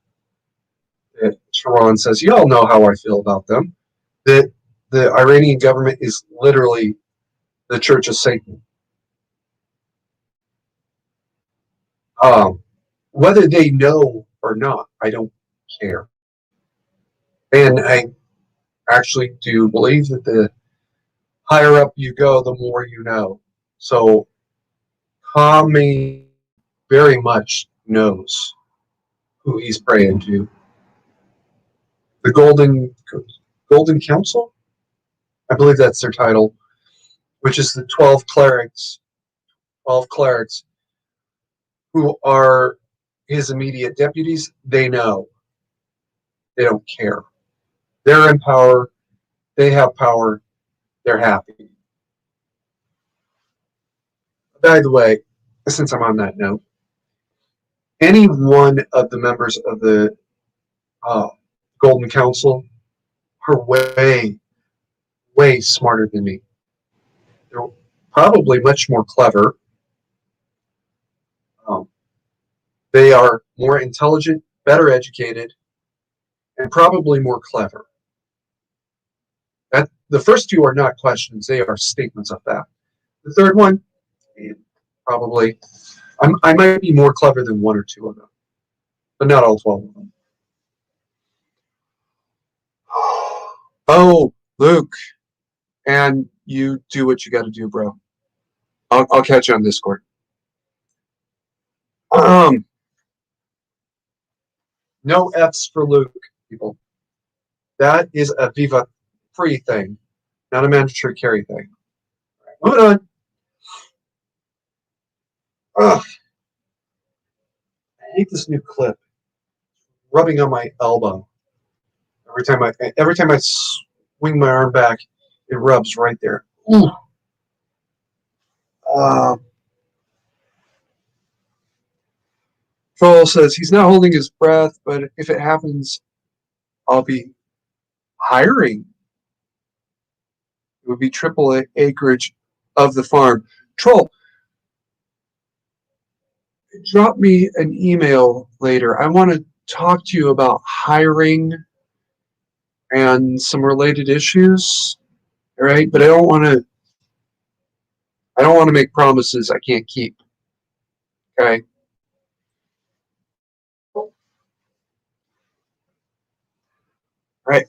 S1: that Tehran says. You all know how I feel about them. That the Iranian government is literally the Church of Satan. Um, whether they know or not, I don't care. And I actually do believe that the higher up you go, the more you know. So Kami very much knows who he's praying to. The Golden Council, I believe that's their title, which is the 12 clerics who are his immediate deputies. They know. They don't care. They're in power. They have power. They're happy. By the way, since I'm on that note, any one of the members of the uh, Golden Council are way smarter than me. They're probably much more clever. Um, they are more intelligent, better educated, and probably more clever. That the first two are not questions; they are statements of fact. The third one, probably, I might be more clever than one or two of them, but not all 12 of them. Oh, Luke, and you do what you got to do, bro. I'll catch you on Discord. Um, no F's for Luke, people. That is a Viva free thing, not a mandatory carry thing. Moving on. Ugh, I hate this new clip. Rubbing on my elbow. Every time I swing my arm back, it rubs right there. Ooh. Uh, Troll says he's not holding his breath, but if it happens, I'll be hiring. It would be triple acreage of the farm. Troll, drop me an email later. I want to talk to you about hiring and some related issues. All right, but I don't want to. I don't want to make promises I can't keep. Okay. All right.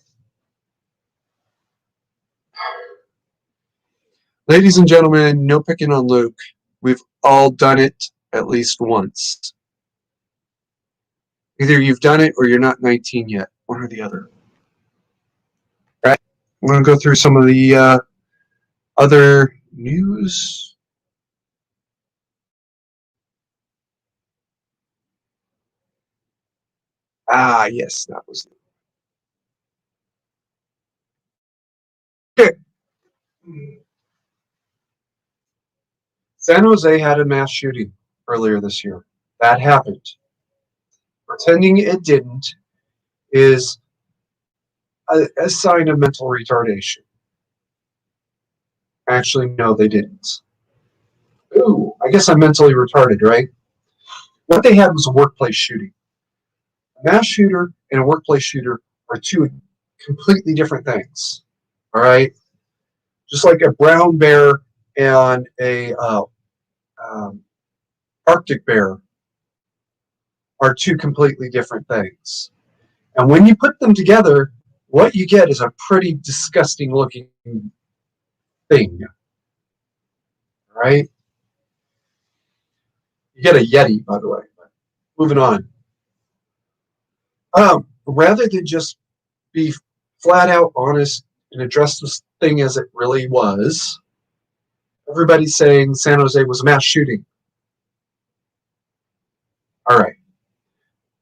S1: Ladies and gentlemen, no picking on Luke. We've all done it at least once. Either you've done it or you're not 19 yet. One or the other. All right. I'm going to go through some of the other news. Ah, yes, that was it. Okay. San Jose had a mass shooting earlier this year. That happened. Pretending it didn't is a sign of mental retardation. Actually, no, they didn't. Ooh, I guess I'm mentally retarded, right? What they had was a workplace shooting. A mass shooter and a workplace shooter are two completely different things. All right, just like a brown bear and a um, Arctic bear are two completely different things. And when you put them together, what you get is a pretty disgusting looking thing. Right? You get a Yeti, by the way. Moving on. Rather than just be flat out honest and address this thing as it really was, everybody's saying San Jose was a mass shooting. All right,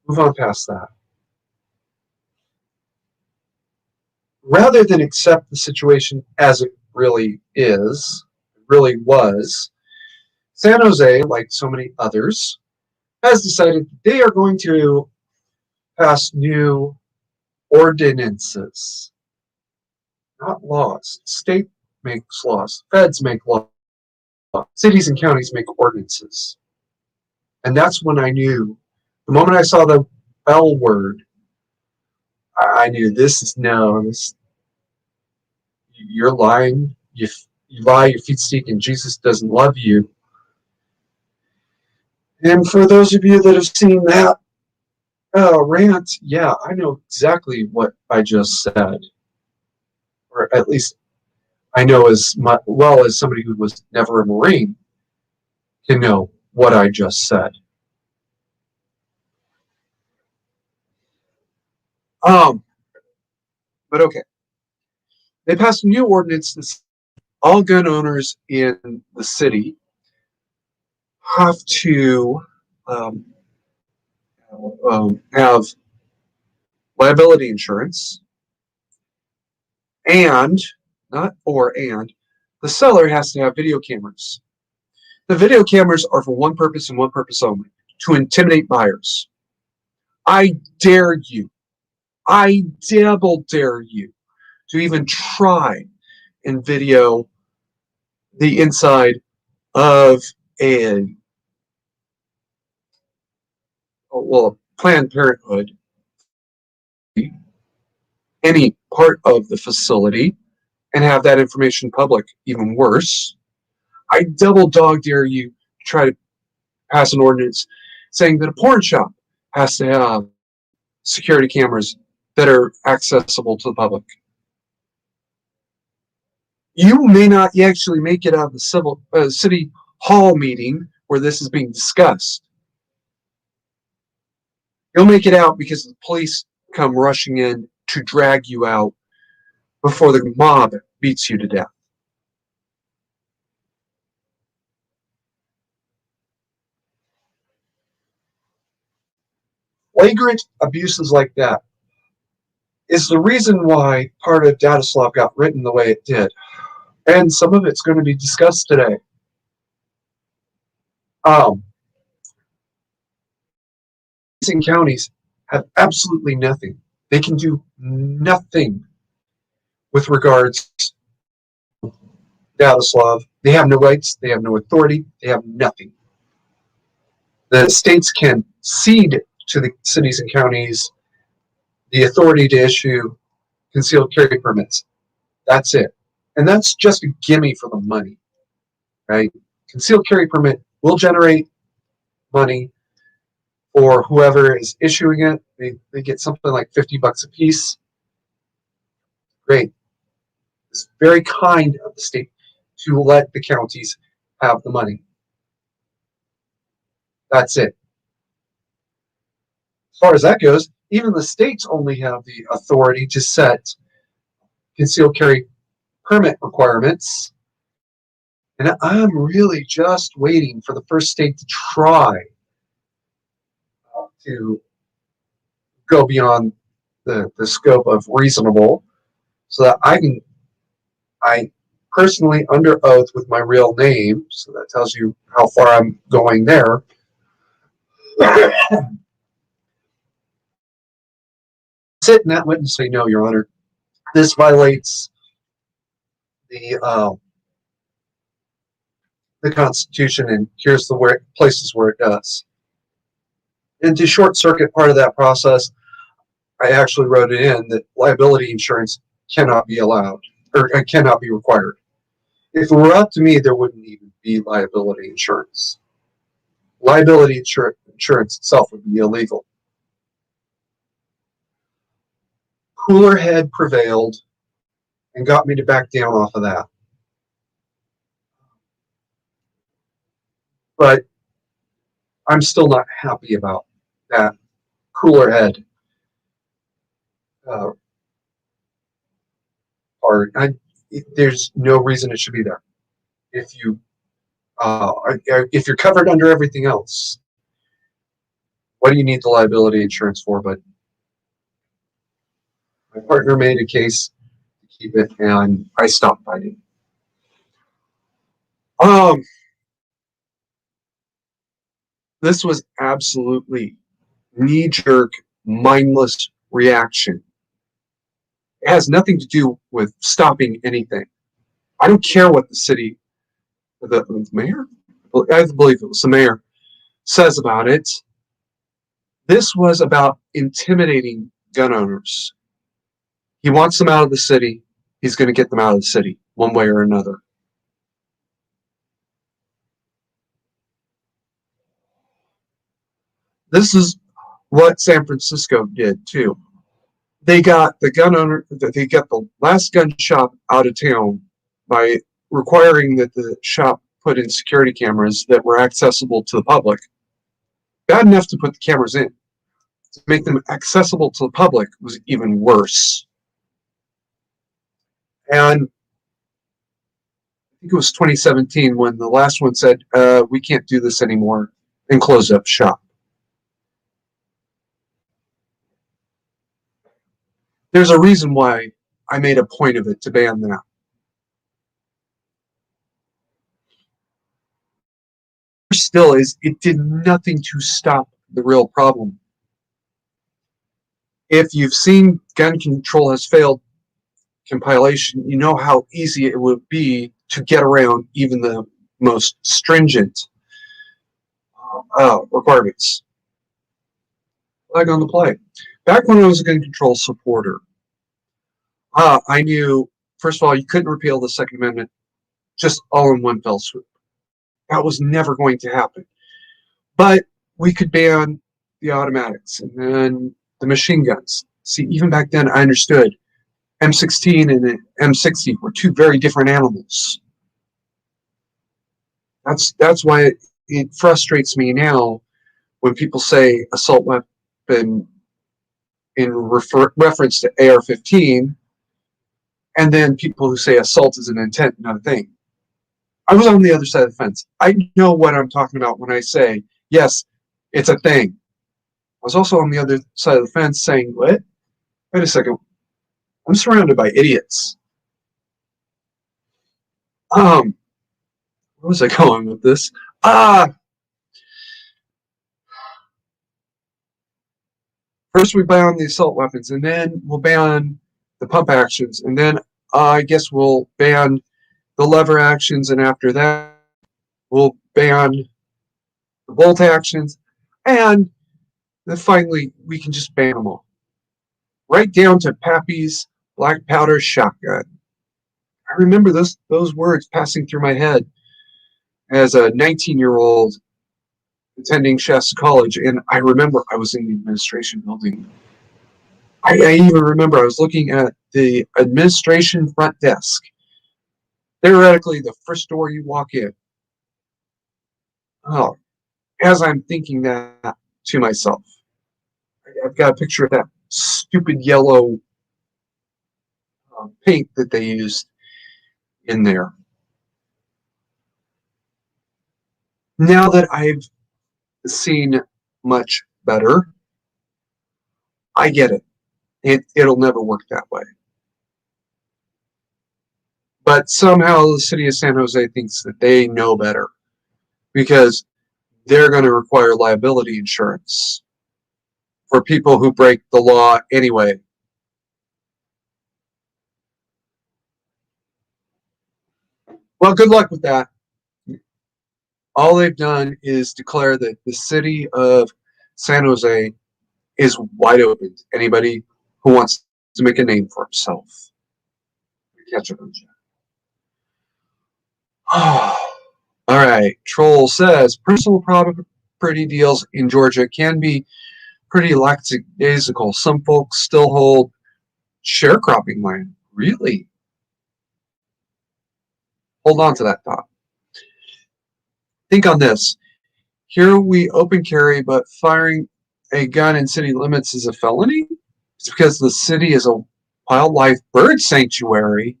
S1: move on past that. Rather than accept the situation as it really is, really was, San Jose, like so many others, has decided they are going to pass new ordinances, not laws. State makes laws. Feds make laws. Cities and counties make ordinances. And that's when I knew. The moment I saw the L word, I knew this is no. You're lying. You lie. Your feet stink, and Jesus doesn't love you. And for those of you that have seen that rant, yeah, I know exactly what I just said, or at least I know as well as somebody who was never a Marine can know what I just said. But okay, they passed a new ordinance that all gun owners in the city have to um, have liability insurance, and not or and the seller has to have video cameras. The video cameras are for one purpose and one purpose only: to intimidate buyers. I dare you, I double dare you to even try and video the inside of a Planned Parenthood, any part of the facility, and have that information public. Even worse, I double dog dare you to try to pass an ordinance saying that a porn shop has to have security cameras that are accessible to the public. You may not actually make it out of the city hall meeting where this is being discussed. You'll make it out because the police come rushing in to drag you out before the mob beats you to death. Flagrant abuses like that is the reason why part of Dataslav got written the way it did. And some of it's going to be discussed today. In counties have absolutely nothing. They can do nothing with regards to Dataslav. They have no rights. They have no authority. They have nothing. The states can cede to the cities and counties the authority to issue concealed carry permits. That's it. And that's just a gimme for the money, right? Concealed carry permit will generate money for whoever is issuing it. They get something like $50 a piece. Great. It's very kind of the state to let the counties have the money. That's it. As far as that goes, even the states only have the authority to set concealed carry permit requirements. And I'm really just waiting for the first state to try to go beyond the scope of reasonable so that I personally, under oath with my real name, so that tells you how far I'm going there. Sit in that witness say, no, Your Honor, this violates the Constitution, and here's the places where it does. And to short circuit part of that process, I actually wrote it in that liability insurance cannot be allowed or cannot be required. If it were up to me, there wouldn't even be liability insurance. Liability insurance itself would be illegal. Cooler head prevailed and got me to back down off of that. But I'm still not happy about that cooler head part. There's no reason it should be there. If you're covered under everything else, what do you need the liability insurance for? But my partner made a case to keep it, and I stopped fighting. This was absolutely knee-jerk, mindless reaction. It has nothing to do with stopping anything. I don't care what the city, the mayor, I believe it was the mayor, says about it. This was about intimidating gun owners. He wants them out of the city. He's going to get them out of the city one way or another. This is what San Francisco did too. They got the last gun shop out of town by requiring that the shop put in security cameras that were accessible to the public. Bad enough to put the cameras in. To make them accessible to the public was even worse. And I think it was 2017 when the last one said, we can't do this anymore, and closed up shop. There's a reason why I made a point of it to ban that. Still is, it did nothing to stop the real problem. If you've seen Gun Control Has Failed compilation, you know how easy it would be to get around even the most stringent requirements. Flag on the play. Back when I was a gun control supporter, I knew, first of all, you couldn't repeal the Second Amendment just all in one fell swoop. That was never going to happen. But we could ban the automatics and then the machine guns. See, even back then, I understood M16 and M60 were two very different animals. That's why it frustrates me now when people say assault weapon in reference to AR-15, and then people who say assault is an intent, not a thing. I was on the other side of the fence. I know what I'm talking about when I say, yes, it's a thing. I was also on the other side of the fence saying, what? Wait a second. I'm surrounded by idiots. Where was I going with this? First we ban the assault weapons, and then we'll ban the pump actions, and then I guess we'll ban the lever actions, and after that we'll ban the bolt actions, and then finally we can just ban them all. Right down to Pappy's black powder shotgun. I remember those words passing through my head as a 19-year-old attending Shasta College, and I remember I was in the administration building. I even remember I was looking at the administration front desk. Theoretically, the first door you walk in. Oh, as I'm thinking that to myself, I've got a picture of that stupid yellow paint that they used in there. Now that I've seen much better, I get it. It'll never work that way. But somehow the city of San Jose thinks that they know better because they're going to require liability insurance for people who break the law anyway. Well, good luck with that. All they've done is declare that the city of San Jose is wide open to anybody who wants to make a name for himself. Catch up on that. All right. Troll says personal property deals in Georgia can be pretty lackadaisical. Some folks still hold sharecropping land. Really? Hold on to that thought. Think on this. Here we open carry, but firing a gun in city limits is a felony? It's because the city is a wildlife bird sanctuary.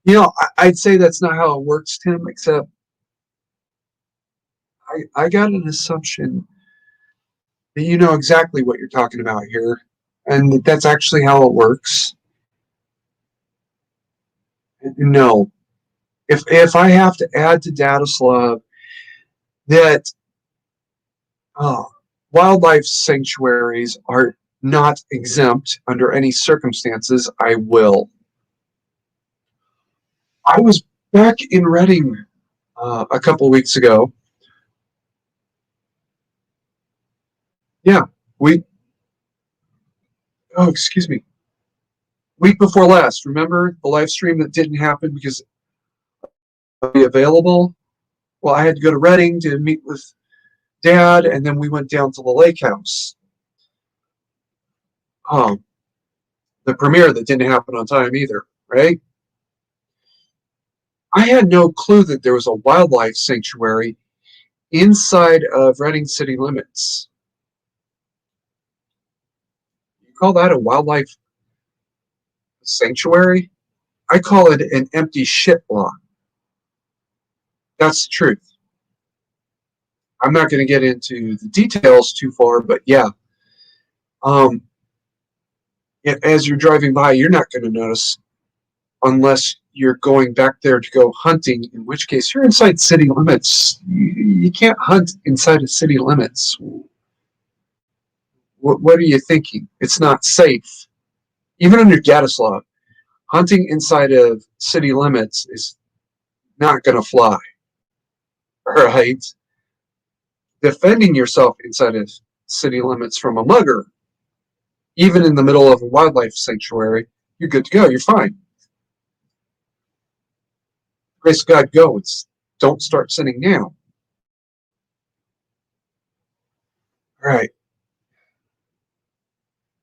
S1: You know, I'd say that's not how it works, Tim, except I got an assumption that you know exactly what you're talking about here, and that's actually how it works. No. If I have to add to Dataslav that wildlife sanctuaries are not exempt under any circumstances, I will. I was back in Reading a couple weeks ago. Yeah, we. Oh, excuse me. Week before last. Remember the live stream that didn't happen because it be available? Well, I had to go to Reading to meet with Dad, and then we went down to the lake house. Um, the premiere that didn't happen on time either, right? I had no clue that there was a wildlife sanctuary inside of Reading city limits. You call that a wildlife sanctuary? I call it an empty shit block. That's the truth. I'm not going to get into the details too far, but yeah. Um, as you're driving by, you're not going to notice unless you're going back there to go hunting, in which case you're inside city limits. You can't hunt inside of city limits. What are you thinking? It's not safe. Even under Gaddis law, hunting inside of city limits is not going to fly. Right? Defending yourself inside of city limits from a mugger, even in the middle of a wildlife sanctuary, you're good to go. You're fine. Grace of God, go. Don't start sinning now. All right.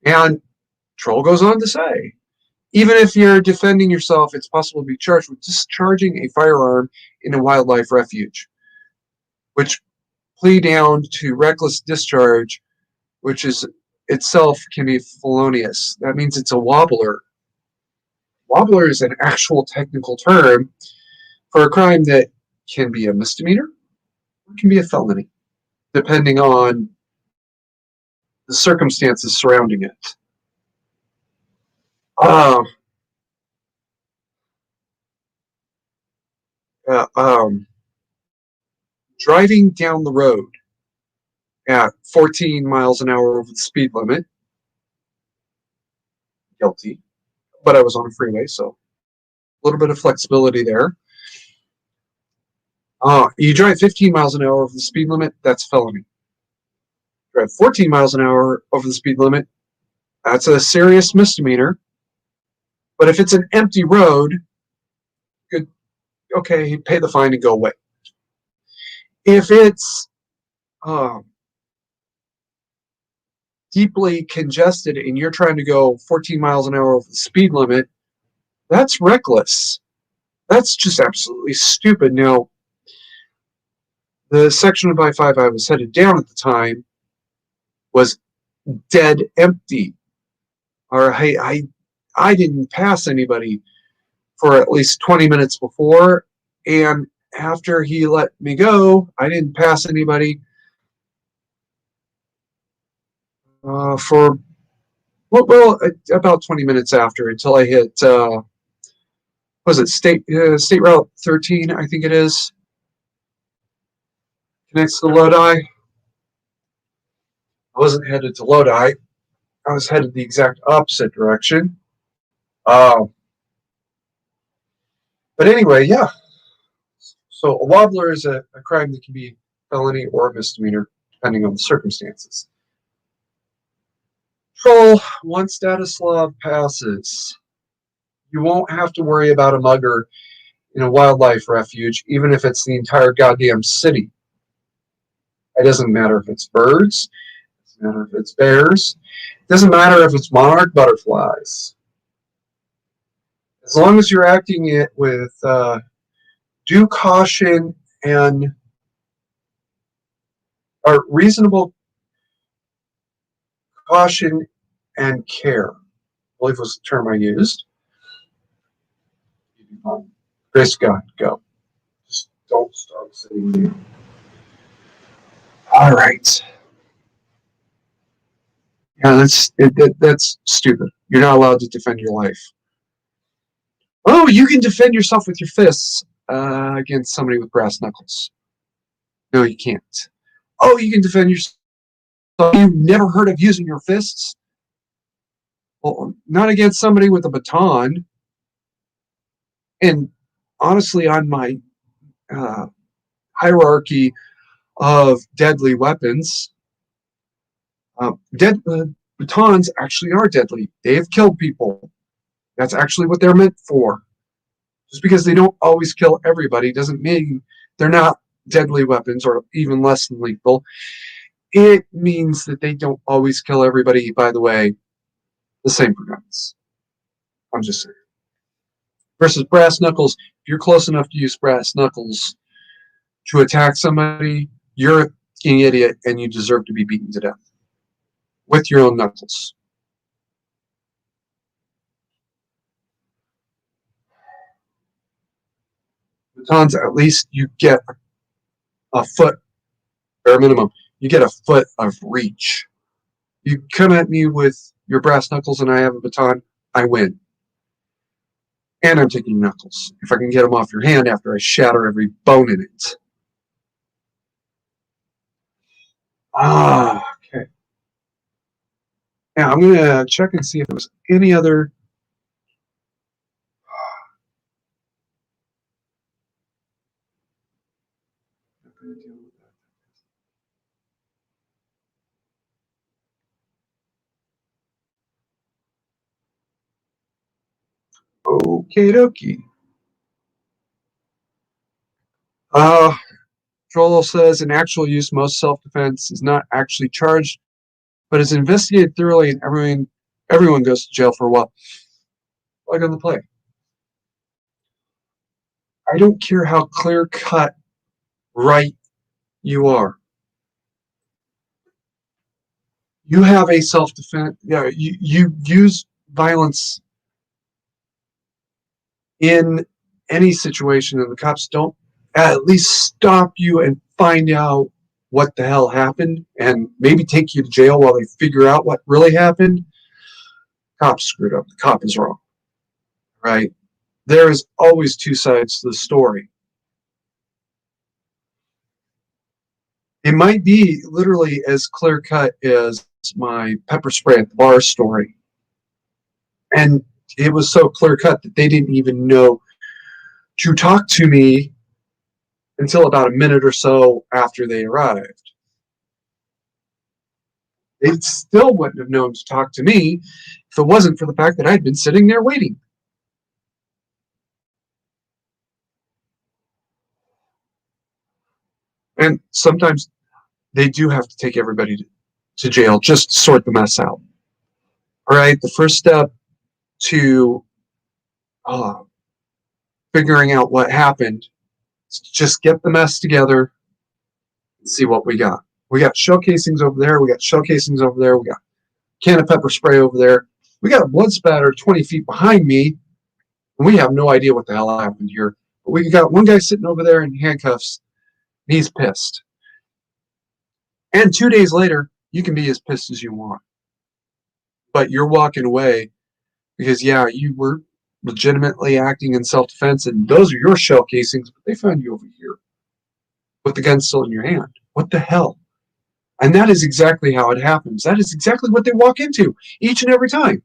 S1: And Troll goes on to say, even if you're defending yourself, it's possible to be charged with discharging a firearm in a wildlife refuge, which plea down to reckless discharge, which is itself can be felonious. That means it's a wobbler. Wobbler is an actual technical term for a crime that can be a misdemeanor or can be a felony, depending on the circumstances surrounding it. Uh, uh, um, Driving down the road at 14 miles an hour over the speed limit, guilty, but I was on a freeway, so a little bit of flexibility there. You drive 15 miles an hour over the speed limit, that's felony. Drive 14 miles an hour over the speed limit, that's a serious misdemeanor. But if it's an empty road, good, okay, pay the fine and go away. If it's deeply congested and you're trying to go 14 miles an hour over the speed limit, that's reckless. That's just absolutely stupid. Now, the section of I-5 I was headed down at the time was dead empty. Or I didn't pass anybody for at least 20 minutes before, and after he let me go, I didn't pass anybody for about 20 minutes after, until I hit was it state Route 13? I think it is, connects to Lodi. I wasn't headed to Lodi. I was headed the exact opposite direction. Uh, but anyway, yeah. So a wobbler is a crime that can be felony or misdemeanor, depending on the circumstances. Troll, once Stanislav passes, you won't have to worry about a mugger in a wildlife refuge, even if it's the entire goddamn city. It doesn't matter if it's birds, it doesn't matter if it's bears, it doesn't matter if it's monarch butterflies. As long as you're acting it with due caution and or reasonable caution and care, I believe was the term I used. Grace God, go. Just don't start sitting there. All right. Yeah, that's stupid. You're not allowed to defend your life. Oh, you can defend yourself with your fists against somebody with brass knuckles. No, you can't. Oh, you can defend yourself. You've never heard of using your fists? Well, not against somebody with a baton. And honestly, on my hierarchy of deadly weapons. Batons actually are deadly. They have killed people. That's actually what they're meant for. Just because they don't always kill everybody doesn't mean they're not deadly weapons or even less than lethal. It means that they don't always kill everybody. By the way, the same for guns. I'm just saying. Versus brass knuckles, if you're close enough to use brass knuckles to attack somebody, you're a fucking idiot and you deserve to be beaten to death with your own knuckles. Batons, at least you get a foot, bare minimum, you get a foot of reach. You come at me with your brass knuckles and I have a baton, I win. And I'm taking knuckles. If I can get them off your hand after I shatter every bone in it. Okay. Now I'm going to check and see if there was any other. Okie dokie. Trollo says in actual use, most self-defense is not actually charged, but is investigated thoroughly, and everyone goes to jail for a while. Plug on the play. I don't care how clear-cut right you are. You have a self-defense. You use violence in any situation, and the cops don't at least stop you and find out what the hell happened and maybe take you to jail while they figure out what really happened. Cops screwed up. The cop is wrong, right? There is always two sides to the story. It might be literally as clear cut as my pepper spray at the bar story. And it was so clear cut that they didn't even know to talk to me until about a minute or so after they arrived. They still wouldn't have known to talk to me if it wasn't for the fact that I'd been sitting there waiting. And sometimes they do have to take everybody to jail just to sort the mess out. All right, the first step to figuring out what happened is to just get the mess together and see what we got. We got shell casings over there. We got shell casings over there. We got a can of pepper spray over there. We got a blood spatter 20 feet behind me, and we have no idea what the hell happened here. But we got one guy sitting over there in handcuffs, and he's pissed. And 2 days later, you can be as pissed as you want. But you're walking away because, yeah, you were legitimately acting in self-defense, and those are your shell casings, but they found you over here with the gun still in your hand. What the hell? And that is exactly how it happens. That is exactly what they walk into each and every time.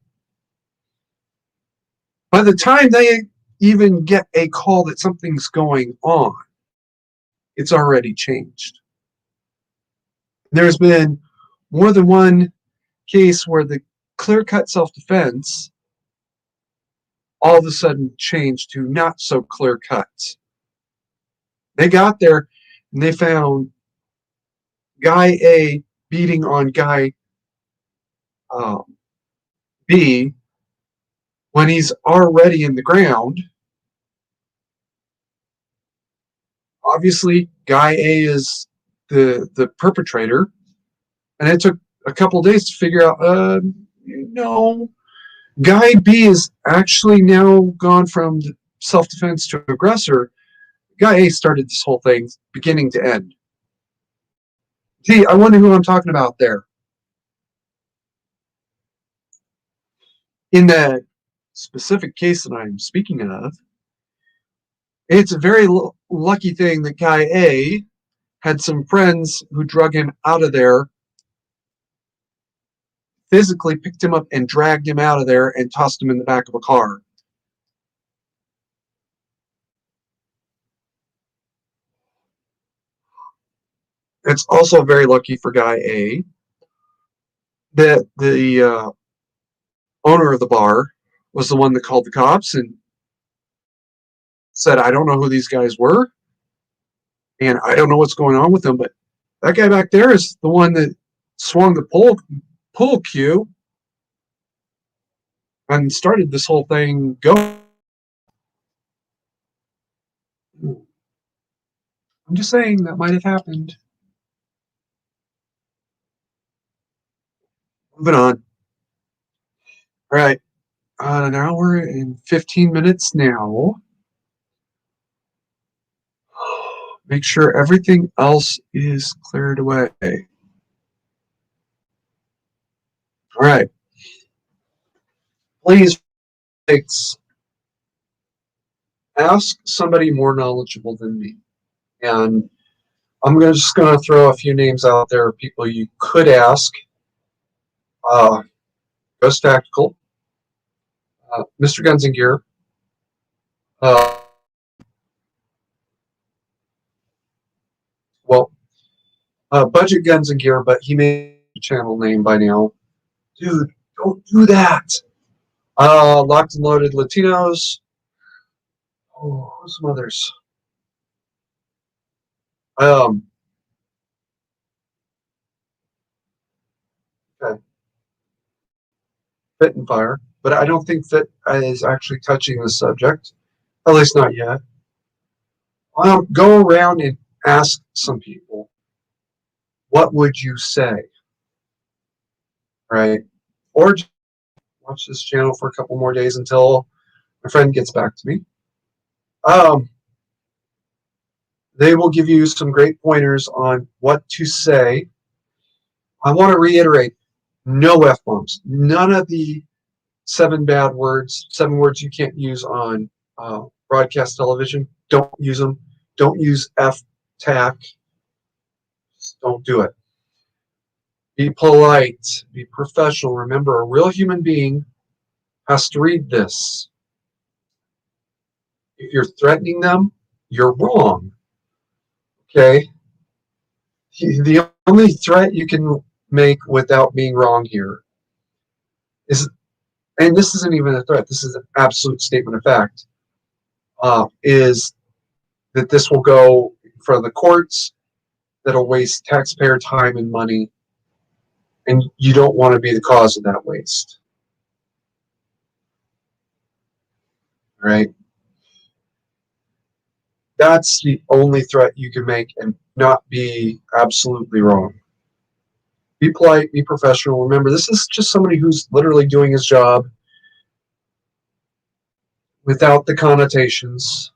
S1: By the time they even get a call that something's going on, it's already changed. There's been more than one case where the clear-cut self-defense all of a sudden changed to not so clear-cut. They got there and they found guy A beating on guy B when he's already in the ground. Obviously, guy A is the perpetrator, and it took a couple of days to figure out, no, guy B is actually now gone from self-defense to aggressor. Guy A started this whole thing beginning to end. See, I wonder who I'm talking about there. In the specific case that I'm speaking of, it's a very lucky thing that guy A had some friends who drug him out of there, physically picked him up and dragged him out of there and tossed him in the back of a car. It's also very lucky for guy A that the owner of the bar was the one that called the cops and said, I don't know who these guys were, and I don't know what's going on with them, but that guy back there is the one that swung the pull cue and started this whole thing going. I'm just saying that might have happened. Moving on. All right. An hour and 15 minutes now. Make sure everything else is cleared away. All right. Please ask somebody more knowledgeable than me. And I'm just going to throw a few names out there of people you could ask. Ghost Tactical, Mr. Guns and Gear, uh, well, Budget Guns and Gear, but he made a channel name by now. Dude, don't do that. Locked and Loaded Latinos. Oh, who's some others? Um, okay. Fit and Fire, but I don't think Fit is actually touching the subject, at least not yet. Go around and ask some people, what would you say? Right? Or just watch this channel for a couple more days until my friend gets back to me. Um, they will give you some great pointers on what to say. I want to reiterate, no F-bombs. None of the seven words you can't use on broadcast television. Don't use them. Don't use F-tac. Just don't do it. Be polite. Be professional. Remember, a real human being has to read this. If you're threatening them, you're wrong. Okay? The only threat you can make without being wrong here is, and this isn't even a threat, this is an absolute statement of fact, is that this will go for the courts, that'll waste taxpayer time and money, and you don't want to be the cause of that waste. All right? That's the only threat you can make and not be absolutely wrong. Be polite, be professional. Remember, this is just somebody who's literally doing his job without the connotations.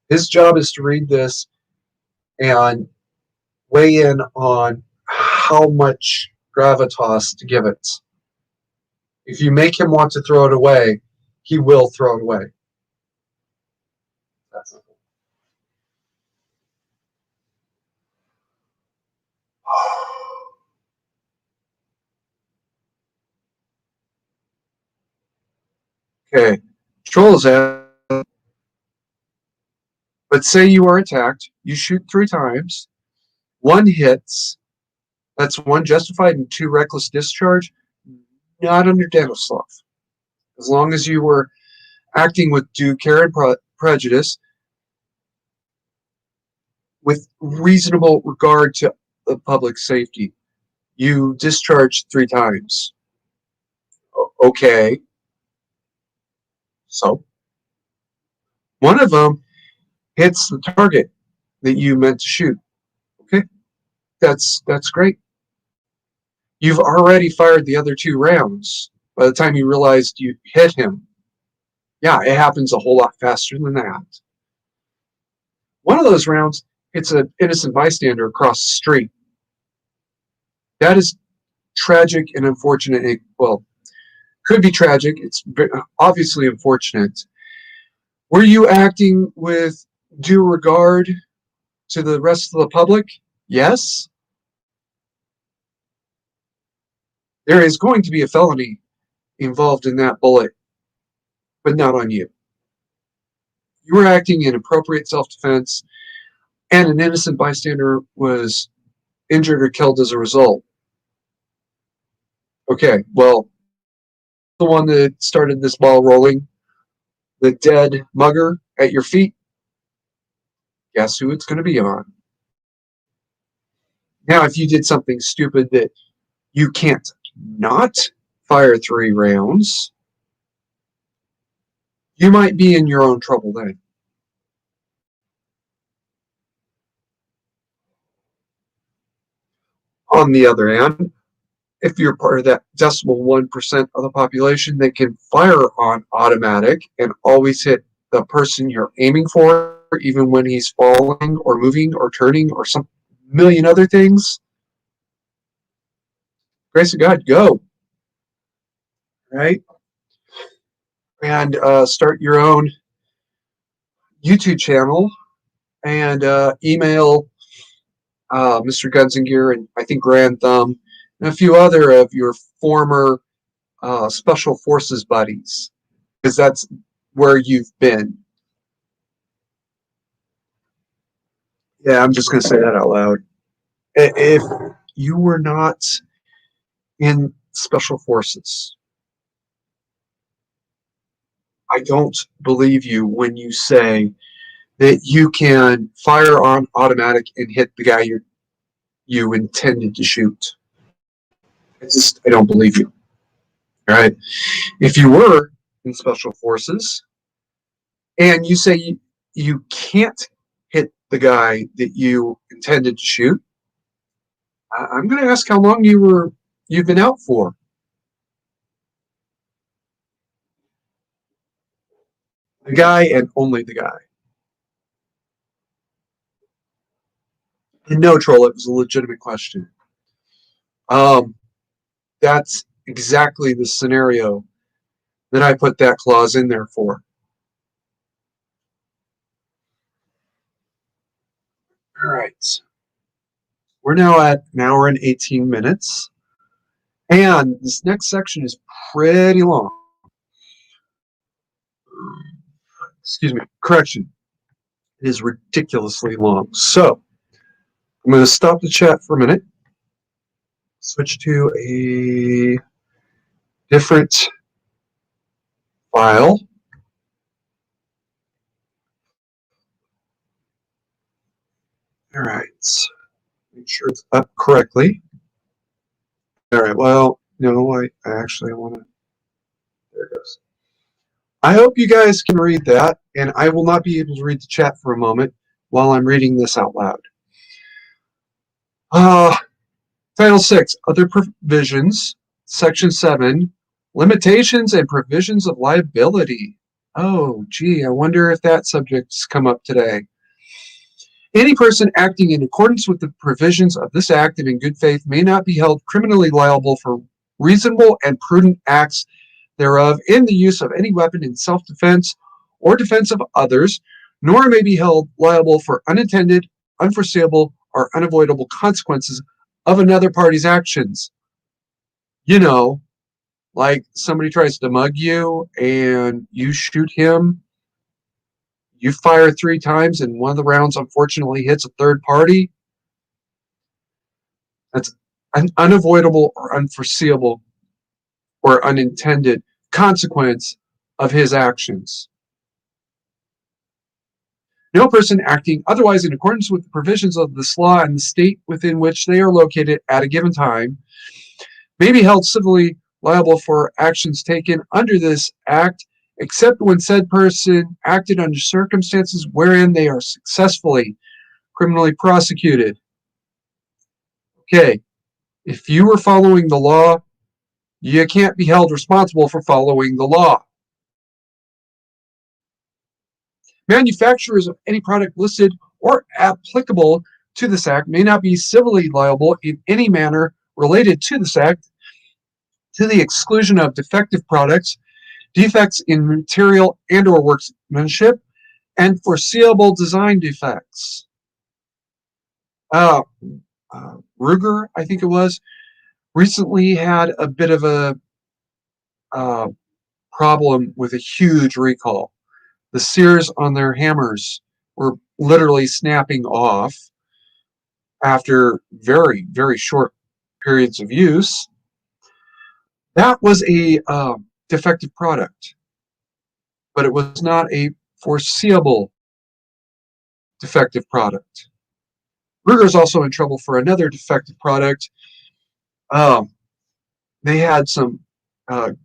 S1: His job is to read this and weigh in on how much gravitas to give it. If you make him want to throw it away, he will throw it away. That's it. Okay. Trolls out. But say you are attacked, you shoot 3 times, 1 hits, that's 1 justified and 2 reckless discharge, not under Danislav. As long as you were acting with due care and prejudice, with reasonable regard to the public safety, you discharged 3 times. Okay. So, one of them hits the target that you meant to shoot. Okay. That's great. You've already fired the other 2 rounds by the time you realized you hit him. Yeah, it happens a whole lot faster than that. One of those rounds hits an innocent bystander across the street. That is tragic and unfortunate. Well, could be tragic. It's obviously unfortunate. Were you acting with due regard to the rest of the public? Yes. There is going to be a felony involved in that bullet, but not on you. You were acting in appropriate self-defense, and an innocent bystander was injured or killed as a result. Okay, well, the one that started this ball rolling, the dead mugger at your feet, guess who it's going to be on? Now, if you did something stupid that you can't not fire 3 rounds, you might be in your own trouble then. On the other hand, if you're part of that decimal 1% of the population that can fire on automatic and always hit the person you're aiming for, even when he's falling or moving or turning or some million other things, grace of God, go. Right? And start your own YouTube channel and email Mr. Gunzinger and I think Grand Thumb and a few other of your former special forces buddies, because that's where you've been. Yeah, I'm just going to say that out loud. If you were not in special forces, I don't believe you when you say that you can fire on automatic and hit the guy you intended to shoot. I don't believe you. All right. If you were in special forces and you say you can't hit the guy that you intended to shoot, I'm going to ask how long you've been out for. The guy and only the guy. And no, troll, it was a legitimate question. That's exactly the scenario that I put that clause in there for. All right. We're now at an hour and 18 minutes. And this next section is pretty long. Excuse me. Correction. It is ridiculously long. So I'm going to stop the chat for a minute. Switch to a different file. All right. Make sure it's up correctly. All right. Well, no, I actually want to. There it goes. I hope you guys can read that, and I will not be able to read the chat for a moment while I'm reading this out loud. Title 6, Other Provisions, Section 7, Limitations and Provisions of Liability. Oh, gee, I wonder if that subject's come up today. Any person acting in accordance with the provisions of this act and in good faith may not be held criminally liable for reasonable and prudent acts thereof in the use of any weapon in self-defense or defense of others, nor may be held liable for unintended, unforeseeable, or unavoidable consequences of another party's actions. You know, like somebody tries to mug you and you shoot him, you fire 3 times and one of the rounds unfortunately hits a third party. That's an unavoidable or unforeseeable or unintended consequence of his actions. No person acting otherwise in accordance with the provisions of this law and the state within which they are located at a given time may be held civilly liable for actions taken under this act, except when said person acted under circumstances wherein they are successfully criminally prosecuted. Okay, if you were following the law, you can't be held responsible for following the law. Manufacturers of any product listed or applicable to this act may not be civilly liable in any manner related to this act, to the exclusion of defective products, defects in material and or workmanship, and foreseeable design defects. Ruger, I think it was, recently had a bit of a problem with a huge recall. The sears on their hammers were literally snapping off. after very, very short periods of use, that was a defective product, but it was not a foreseeable defective product. Ruger's also in trouble for another defective product. Um, they had some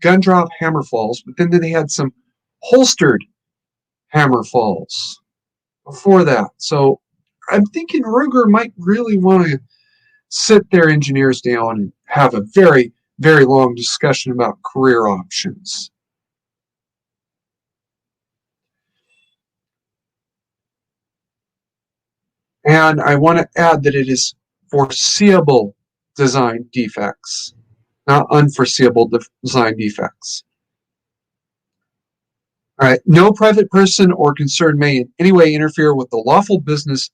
S1: gun drop hammer falls, but then they had some holstered hammer falls before that. So I'm thinking Ruger might really want to sit their engineers down and have a very, very long discussion about career options. And I want to add that it is foreseeable design defects, not unforeseeable design defects. All right. No private person or concern may in any way interfere with the lawful business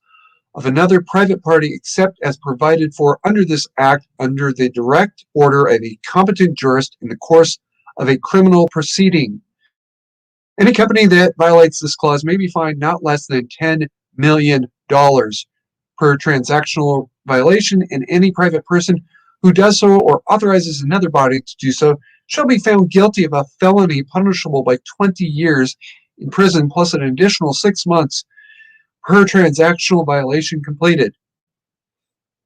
S1: of another private party except as provided for under this act under the direct order of a competent jurist in the course of a criminal proceeding. Any company that violates this clause may be fined not less than $10 million per transactional violation, and any private person who does so or authorizes another body to do so shall be found guilty of a felony punishable by 20 years in prison plus an additional 6 months per transactional violation completed.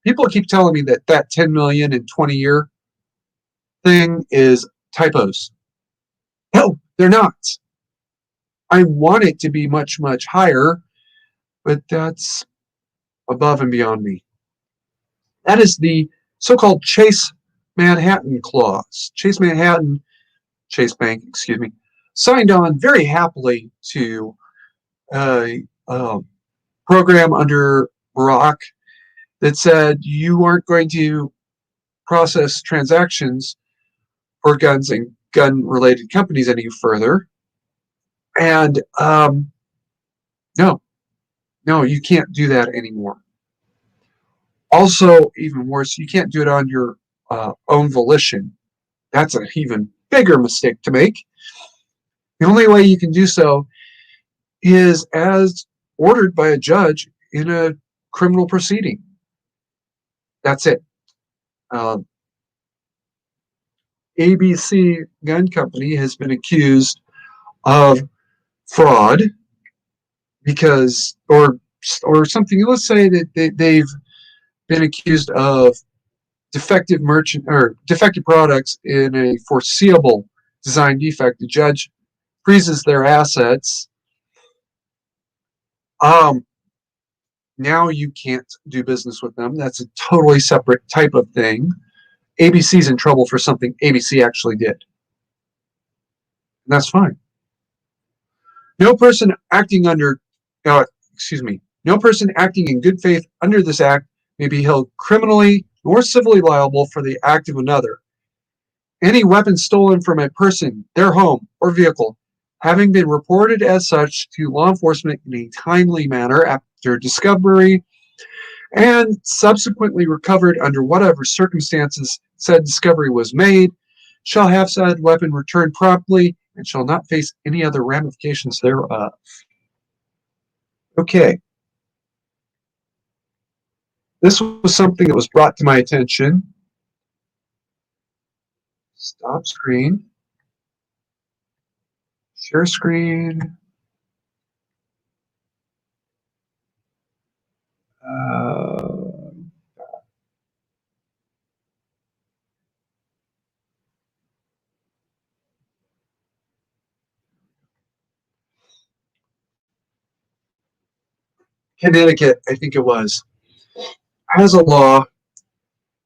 S1: People keep telling me that 10 million and 20-year thing is typos. No, they're not. I want it to be much, much higher, but that's above and beyond me. That is the so-called Chase Manhattan clause. Chase Bank, signed on very happily to a program under Barack that said you weren't going to process transactions for guns and gun-related companies any further. And no, you can't do that anymore. Also, even worse, you can't do it on your own volition. That's an even bigger mistake to make. The only way you can do so is as ordered by a judge in a criminal proceeding. That's it. ABC Gun Company has been accused of fraud because, or something. Let's say that they've been accused of defective products in a foreseeable design defect. The judge freezes their assets. Now you can't do business with them. That's a totally separate type of thing. ABC's in trouble for something ABC actually did. And that's fine. No person acting under, no person acting in good faith under this act may be held criminally nor civilly liable for the act of another. Any weapon stolen from a person, their home, or vehicle, having been reported as such to law enforcement in a timely manner after discovery and subsequently recovered under whatever circumstances said discovery was made, shall have said weapon returned promptly and shall not face any other ramifications thereof. Okay. This was something that was brought to my attention. Stop screen. Share screen. Connecticut, I think it was, has a law.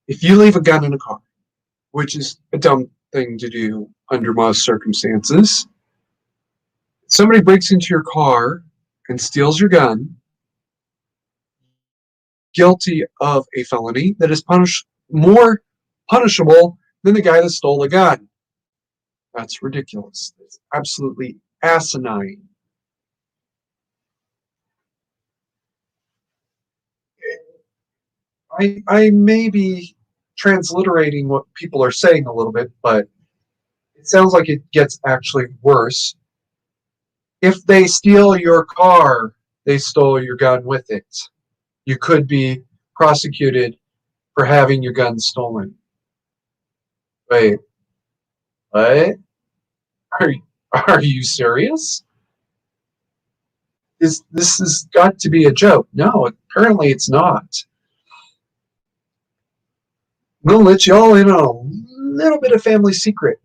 S1: If you leave a gun in a car, which is a dumb thing to do under most circumstances, somebody breaks into your car and steals your gun, guilty of a felony that is more punishable than the guy that stole the gun. That's ridiculous. It's absolutely asinine. I may be transliterating what people are saying a little bit, but it sounds like it gets actually worse. If they steal your car, they stole your gun with it. You could be prosecuted for having your gun stolen. Wait, what? Are, are you serious? This has got to be a joke. No, apparently it's not. I'm going to let you all in on a little bit of family secret.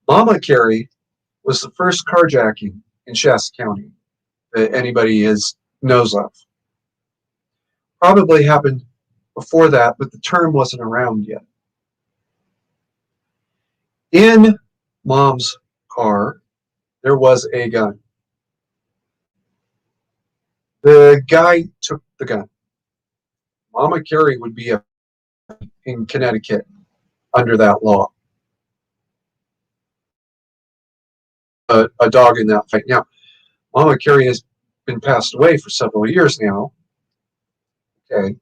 S1: Mama Carey was the first carjacking in Shasta County that anybody knows of. Probably happened before that, but the term wasn't around yet. In Mom's car, there was a gun. The guy took the gun. Mama Carey would be in Connecticut under that law. A dog in that fight. Now, Mama Carey has been passed away for several years now. Okay.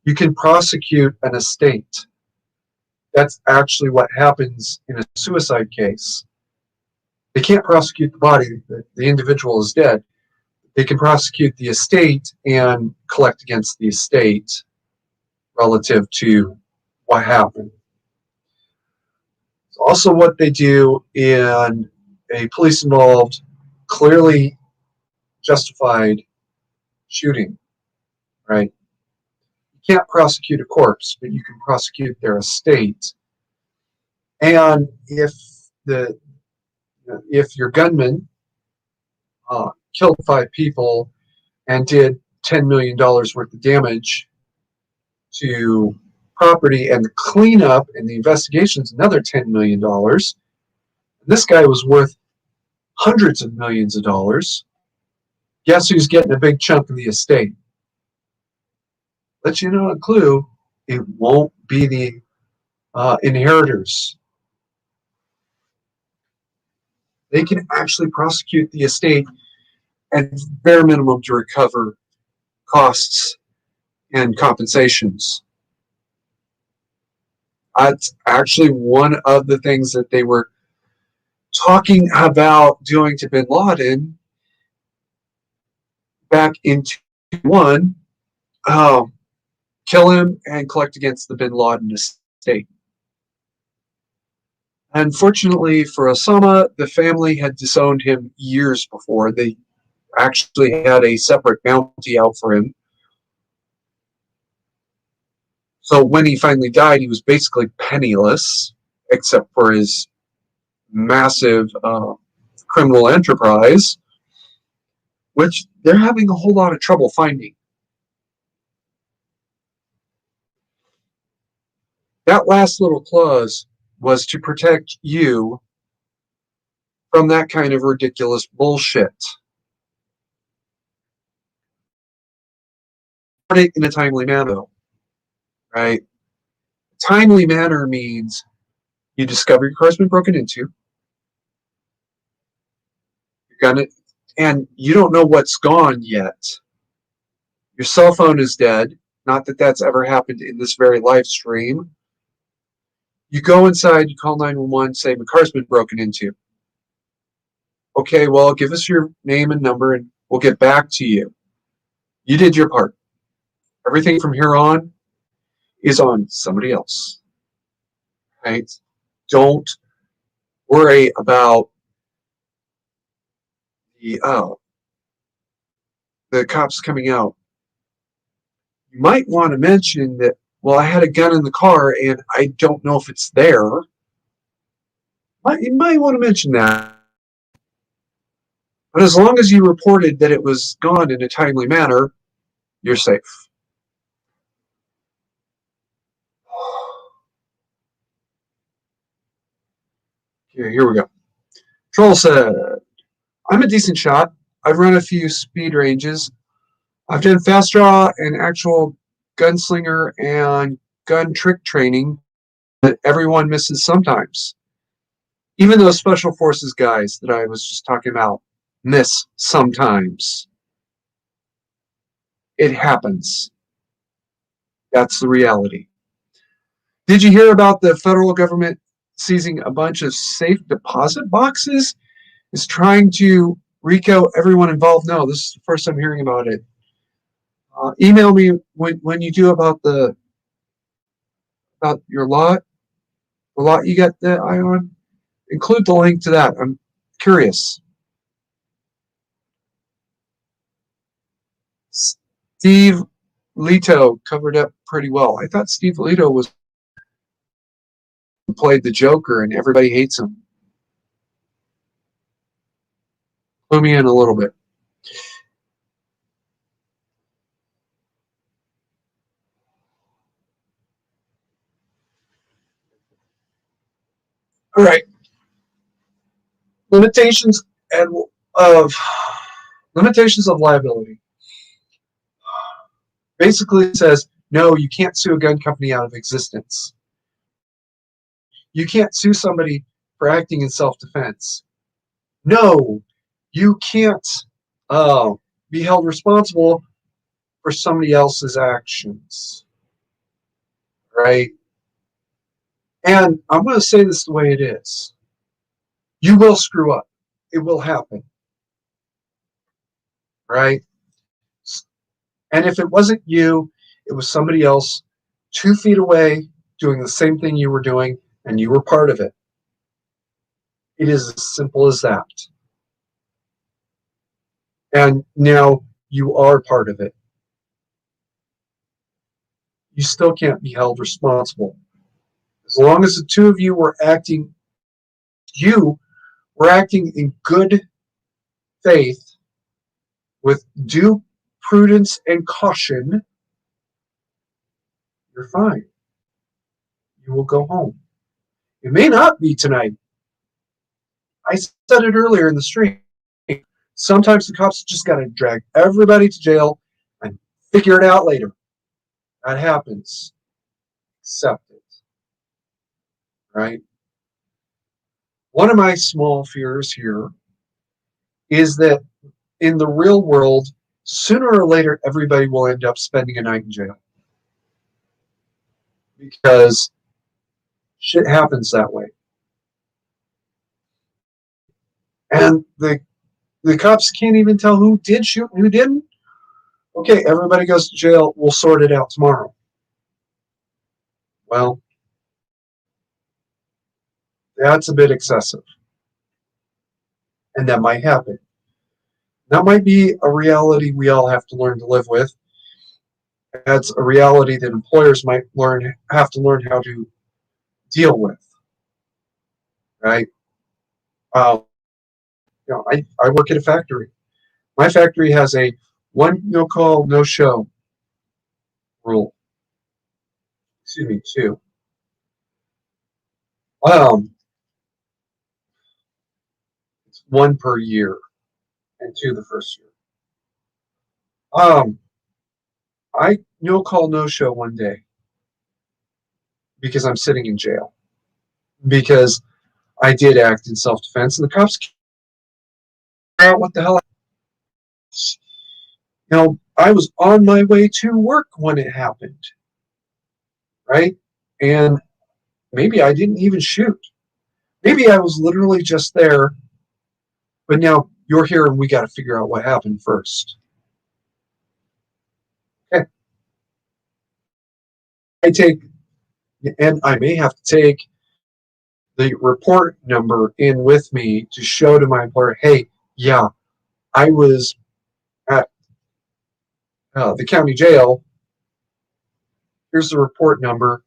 S1: You can prosecute an estate. That's actually what happens in a suicide case. They can't prosecute the body. The individual is dead. They can prosecute the estate and collect against the estate relative to what happened. It's also what they do in a police involved, clearly justified shooting, right? You can't prosecute a corpse, but you can prosecute their estate. And if your gunman killed 5 people and did $10 million worth of damage to property, and the cleanup and the investigation's another $10 million, this guy was worth hundreds of millions of dollars. Guess who's getting a big chunk of the estate? Let you know a clue, it won't be the inheritors. They can actually prosecute the estate at bare minimum to recover costs and compensations. That's actually one of the things that they were talking about doing to bin Laden back in 2001. Kill him and collect against the bin Laden estate. Unfortunately for Osama, the family had disowned him years before. They actually had a separate bounty out for him. So when he finally died, he was basically penniless, except for his massive criminal enterprise, which they're having a whole lot of trouble finding. That last little clause was to protect you from that kind of ridiculous bullshit. In a timely manner, right? Timely manner means you discover your car's been broken into. And you don't know what's gone yet. Your cell phone is dead. Not that that's ever happened in this very live stream. You go inside, you call 911, say, my car's been broken into. Okay, well, give us your name and number and we'll get back to you. You did your part. Everything from here on is on somebody else. Right? Don't worry about the cops coming out. You might want to mention that, well, I had a gun in the car and I don't know if it's there. You might want to mention that. But as long as you reported that it was gone in a timely manner, you're safe. Okay, here we go. Troll said, I'm a decent shot. I've run a few speed ranges. I've done fast draw and actual gunslinger and gun trick training that everyone misses sometimes. Even those special forces guys that I was just talking about miss sometimes. It happens. That's the reality. Did you hear about the federal government seizing a bunch of safe deposit boxes? Is trying to RICO everyone involved? No, this is the first I'm hearing about it. Email me when you do about your lot, the lot you got the eye on. Include the link to that. I'm curious. Steve Leto covered up pretty well. I thought Steve Leto was played the Joker and everybody hates him. Clue me in a little bit. All right. Limitations and of limitations of liability. Basically, it says no, you can't sue a gun company out of existence. You can't sue somebody for acting in self-defense. No, you can't be held responsible for somebody else's actions, right? And I'm going to say this the way it is. You will screw up. It will happen, right? And if it wasn't you, it was somebody else 2 feet away doing the same thing you were doing, and you were part of it. It is as simple as that. And now you are part of it. You still can't be held responsible. As long as the two of you were acting in good faith with due prudence and caution, you're fine. You will go home. It may not be tonight. I said it earlier in the stream. Sometimes the cops just got to drag everybody to jail and figure it out later. That happens. Accept it. Right? One of my small fears here is that in the real world, sooner or later, everybody will end up spending a night in jail. Because shit happens that way. And the cops can't even tell who did shoot and who didn't. Okay, everybody goes to jail. We'll sort it out tomorrow. Well, that's a bit excessive. And that might happen. That might be a reality we all have to learn to live with. That's a reality that employers might have to learn how to deal with. Right? I work at a factory. My factory has a one no call, no show rule. Excuse me, two. It's one per year, and two the first year. I no call, no show one day because I'm sitting in jail because I did act in self-defense, and the cops figure out what the hell. I was on my way to work when it happened, right? And maybe I didn't even shoot. Maybe I was literally just there, but now you're here and we got to figure out what happened first. Okay. I may have to take the report number in with me to show to my employer, hey, yeah, I was at the county jail. Here's the report number.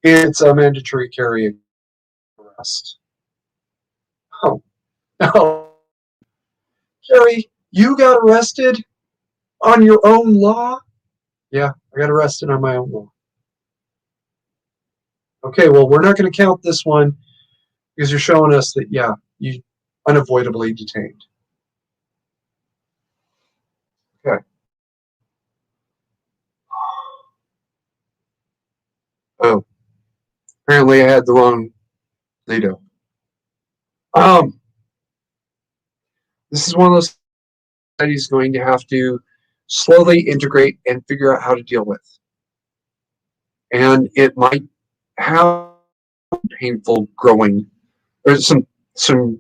S1: It's a mandatory carry arrest. Oh, no. Carrie, you got arrested on your own law? Yeah, I got arrested on my own law. Okay, well, we're not going to count this one because you're showing us that, yeah, you unavoidably detained. Okay. Oh, apparently I had the wrong Lido. This is one of those that he's going to have to slowly integrate and figure out how to deal with. And it might have painful growing, or some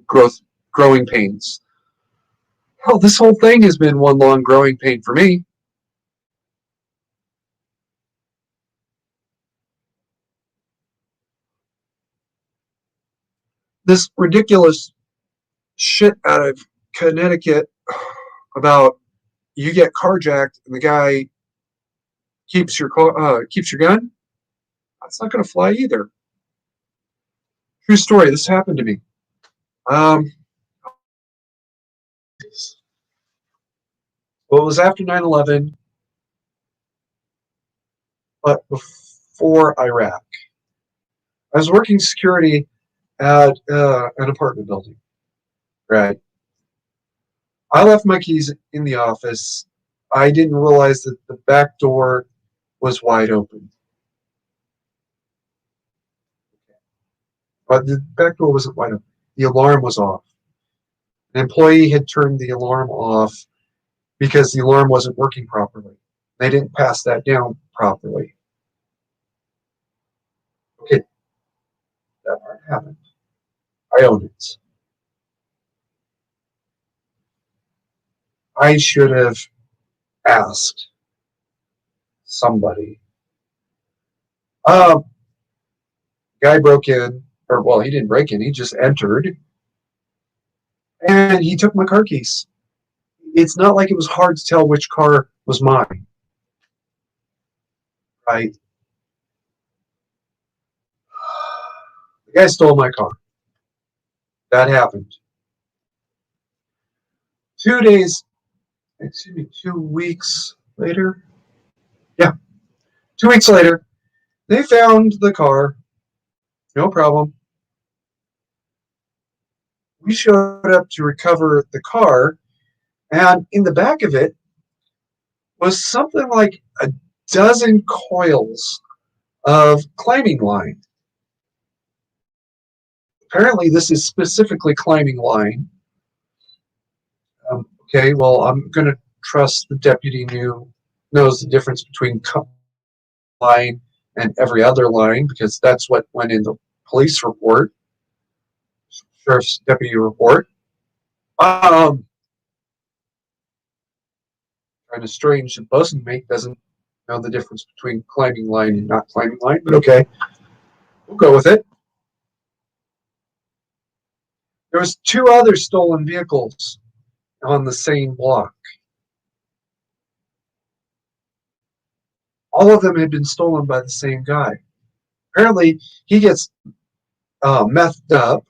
S1: growing pains. Hell, this whole thing has been one long growing pain for me. this ridiculous shit out of Connecticut about you get carjacked and the guy keeps your gun. That's not going to fly either. True story. This happened to me. Um, well, it was after 9/11, but before Iraq. I was working security at an apartment building. Right. I left my keys in the office. I didn't realize that the back door was wide open. But the back door wasn't wide open. The alarm was off. An employee had turned the alarm off because the alarm wasn't working properly. They didn't pass that down properly. Okay, that part happened. I own it. I should have asked somebody. Uh, Guy broke in, or well, he didn't break in, he just entered, and he took my car keys. It's not like it was hard to tell which car was mine, right? The guy stole my car. That happened. 2 days, excuse me, 2 weeks later. Yeah, 2 weeks later, they found the car. No problem. We showed up to recover the car, and in the back of it was something like a dozen coils of climbing line. Apparently, this is specifically climbing line. Okay, well, I'm going to trust the deputy knows the difference between line and every other line because that's what went in the police report, sheriff's deputy report. Kind of strange that Bosun make doesn't know the difference between climbing line and not climbing line, but okay, we'll go with it. There was two other stolen vehicles on the same block. All of them had been stolen by the same guy. Apparently, he gets methed up,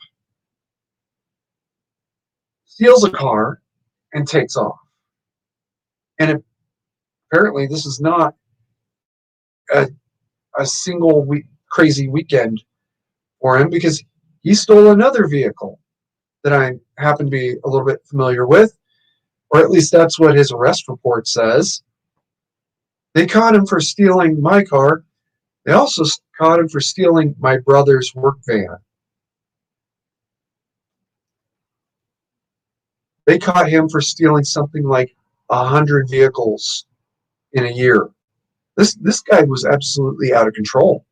S1: steals a car, and takes off. And apparently, this is not a, a single crazy weekend for him because he stole another vehicle that I happen to be a little bit familiar with, or at least that's what his arrest report says. They caught him for stealing my car. They also caught him for stealing my brother's work van. They caught him for stealing something like 100 vehicles in a year. This guy was absolutely out of control.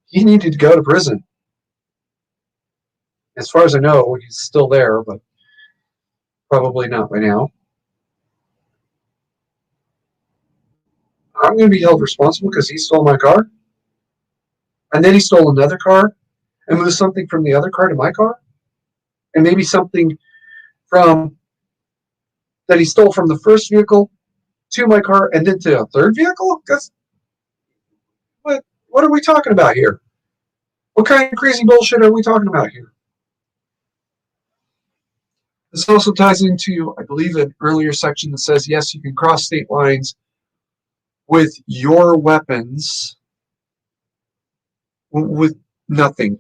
S1: He needed to go to prison. As far as I know, he's still there, but probably not by now. I'm going to be held responsible because he stole my car. And then he stole another car and moved something from the other car to my car. And maybe something from that he stole from the first vehicle to my car and then to a third vehicle? What are we talking about here? What kind of crazy bullshit are we talking about here? This also ties into, I believe, an earlier section that says, yes, you can cross state lines with your weapons with nothing.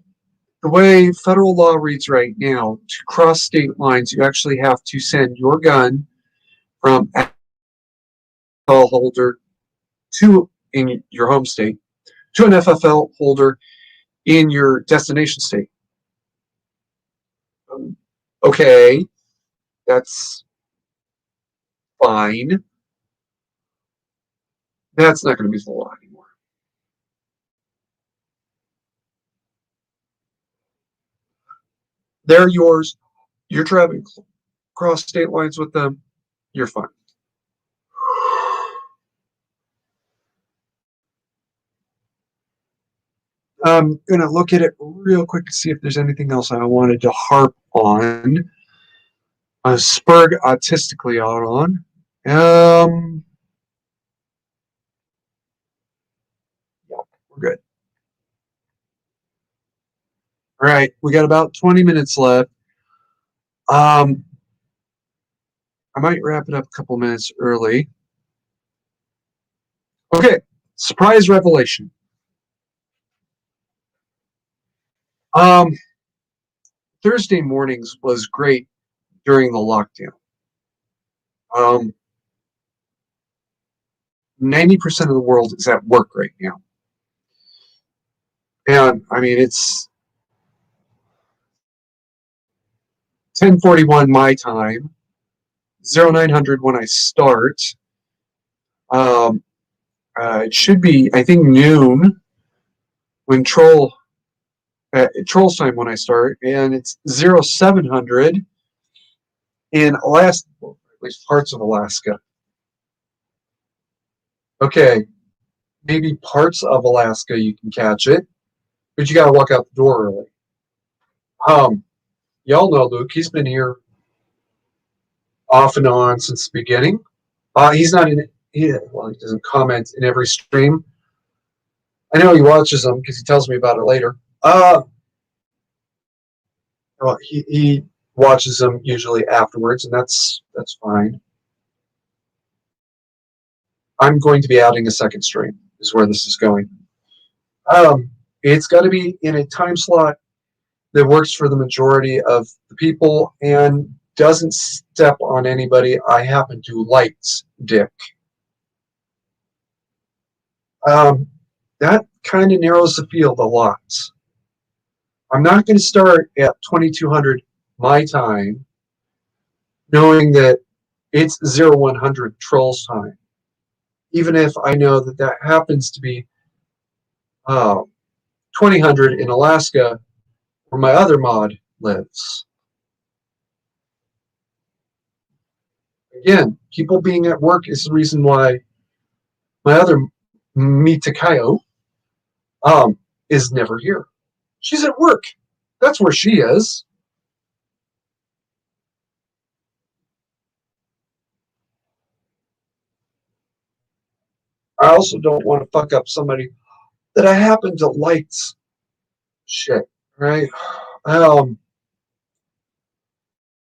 S1: The way federal law reads right now, to cross state lines, you actually have to send your gun from FFL holder in your home state to an FFL holder in your destination state. Okay, that's fine. That's not going to be the law anymore. They're yours. You're traveling across state lines with them. You're fine. I'm gonna look at it real quick to see if there's anything else I wanted to harp on. Spurred autistically out on. Yeah, we're good. All right, we got about 20 minutes left. Um, I might wrap it up a couple minutes early. Okay, surprise revelation. Um, Thursday mornings was great during the lockdown. 90% of the world is at work right now. And I mean, it's 10:41 my time, 0900 when I start. Um, it should be, I think, noon when Troll's time when I start, and it's 0700 in Alaska, well, at least parts of Alaska. Okay, maybe parts of Alaska you can catch it, but you got to walk out the door early. Um, y'all know Luke. He's been here off and on since the beginning. He's not in it. Well, he doesn't comment in every stream. I know he watches them because he tells me about it later. Well, he watches them usually afterwards, and that's fine. I'm going to be adding a second stream. Is where this is going. It's got to be in a time slot that works for the majority of the people and doesn't step on anybody I happen to like's dick. That kind of narrows the field a lot. I'm not going to start at 2200 my time, knowing that it's 0100 Troll's time, even if I know that that happens to be 2000 in Alaska, where my other mod lives. Again, people being at work is the reason why my other Mitakayo is never here. She's at work. That's where she is. I also don't want to fuck up somebody that I happen to like shit, right? Um,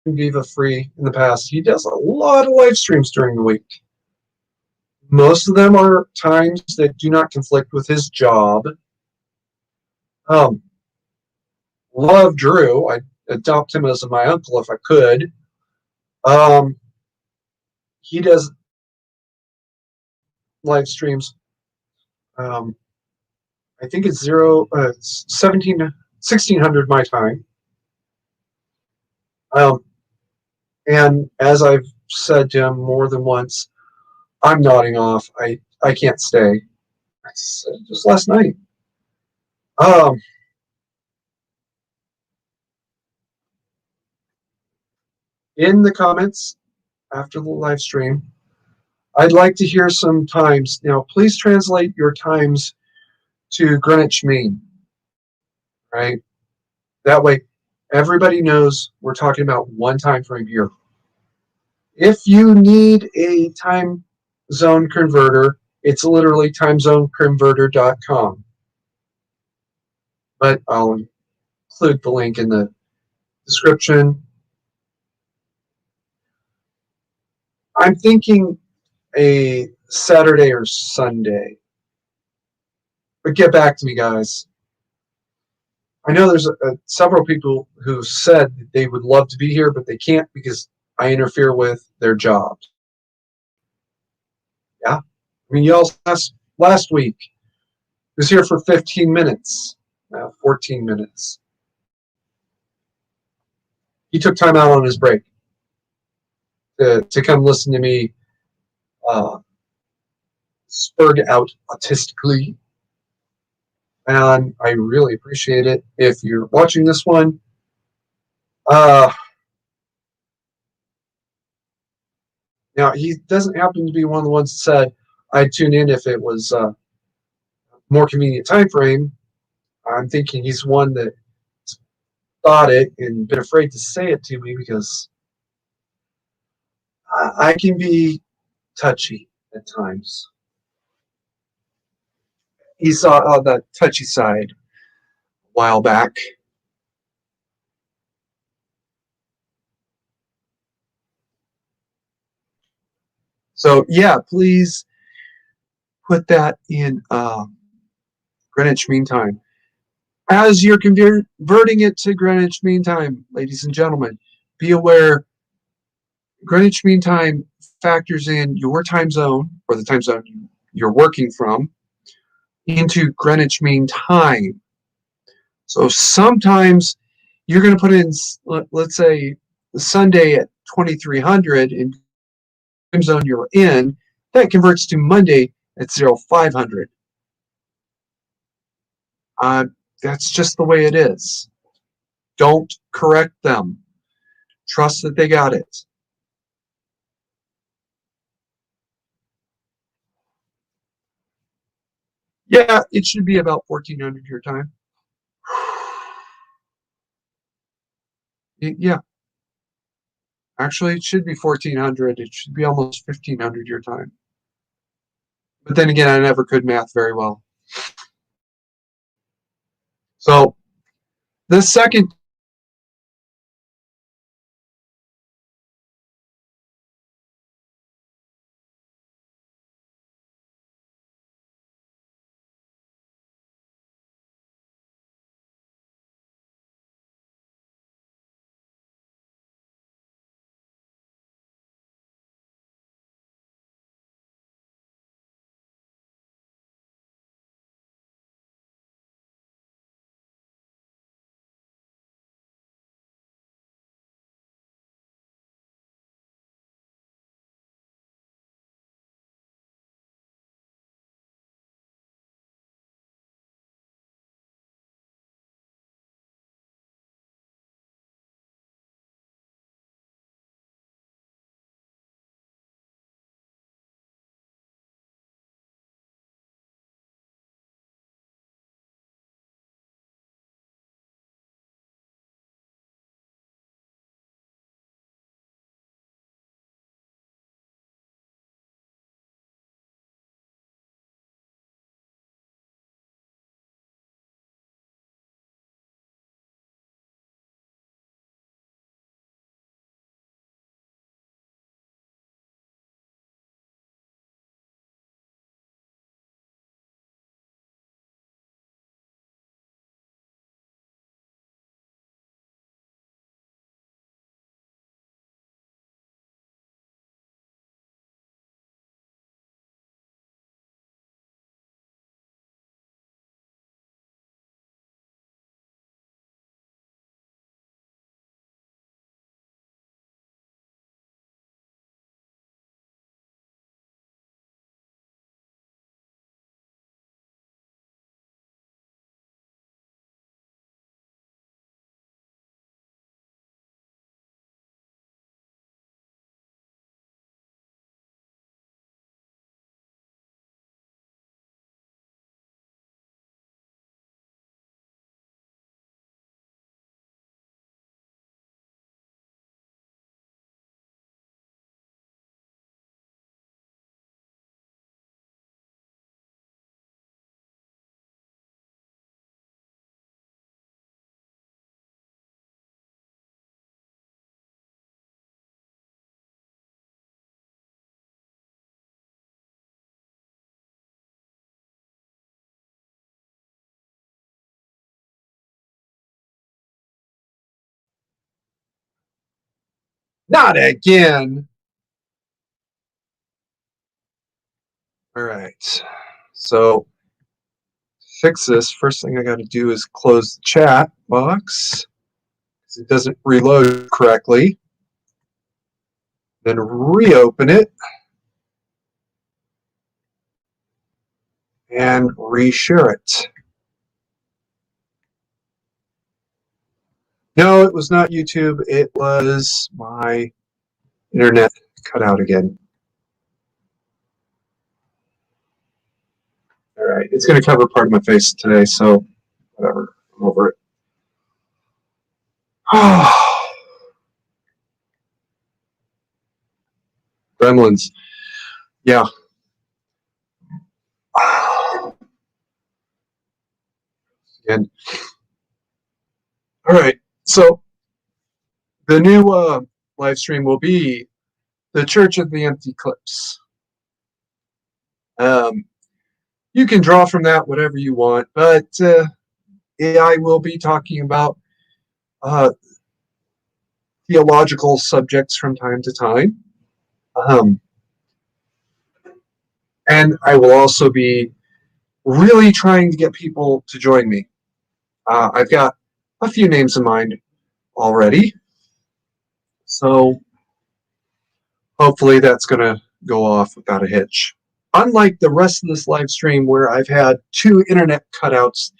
S1: Viva Free in the past, he does a lot of live streams during the week. Most of them are times that do not conflict with his job. Um, love Drew. I'd adopt him as my uncle if I could. Um, he does live streams. Um, I think it's 1600 my time. And as I've said to him more than once, I'm nodding off. I can't stay. I said just last night. Um, in the comments after the live stream, I'd like to hear some times. Now, please translate your times to Greenwich Mean, right? That way, everybody knows we're talking about one time frame here. If you need a time zone converter, it's literally timezoneconverter.com. But I'll include the link in the description. I'm thinking a Saturday or Sunday. But get back to me, guys. I know there's several people who said that they would love to be here, but they can't because I interfere with their jobs. Yeah. I mean, y'all last week was here for 15 minutes, 14 minutes. He took time out on his break to come listen to me spurred out autistically. And I really appreciate it. If you're watching this one, now he doesn't happen to be one of the ones that said I'd tune in if it was more convenient time frame. I'm thinking he's one that thought it and been afraid to say it to me because I can be touchy at times. He saw that touchy side a while back. So yeah, please put that in Greenwich Mean Time. As you're converting it to Greenwich Mean Time, ladies and gentlemen, be aware Greenwich Mean Time factors in your time zone or the time zone you're working from into Greenwich Mean Time. So sometimes you're going to put in, let's say, Sunday at 2300 in time zone you're in, that converts to Monday at 0500. Uh, that's just the way it is. Don't correct them. Trust that they got it. Yeah, it should be about 1400 your time. Yeah, actually, it should be 1400. It should be almost 1500 your time. But then again, I never could math very well. So the second, not again. All right. So fix this. First thing I got to do is close the chat box because it doesn't reload correctly. Then reopen it and reshare it. No, it was not YouTube. It was my internet cut out again. All right, it's going to cover part of my face today, so Whatever. I'm over it. Gremlins. Yeah. And all right. So the new live stream will be the Church of the Empty Clips. You can draw from that whatever you want, but I will be talking about uh, theological subjects from time to time. Um, and I will also be really trying to get people to join me. I've got a few names in mind already. So hopefully that's going to go off without a hitch. Unlike the rest of this live stream where I've had 2 internet cutouts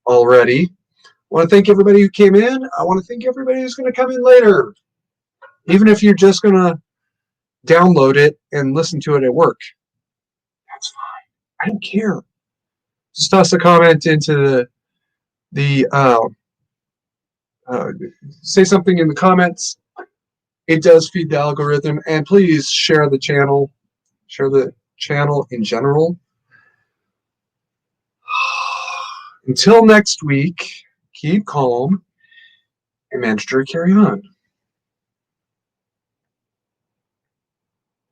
S1: already, I want to thank everybody who came in. I want to thank everybody who's going to come in later. Even if you're just going to download it and listen to it at work, that's fine. I don't care. Just toss a comment into the say something in the comments. It does feed the algorithm, and please share the channel. Share the channel in general. Until next week, keep calm and manage to carry on.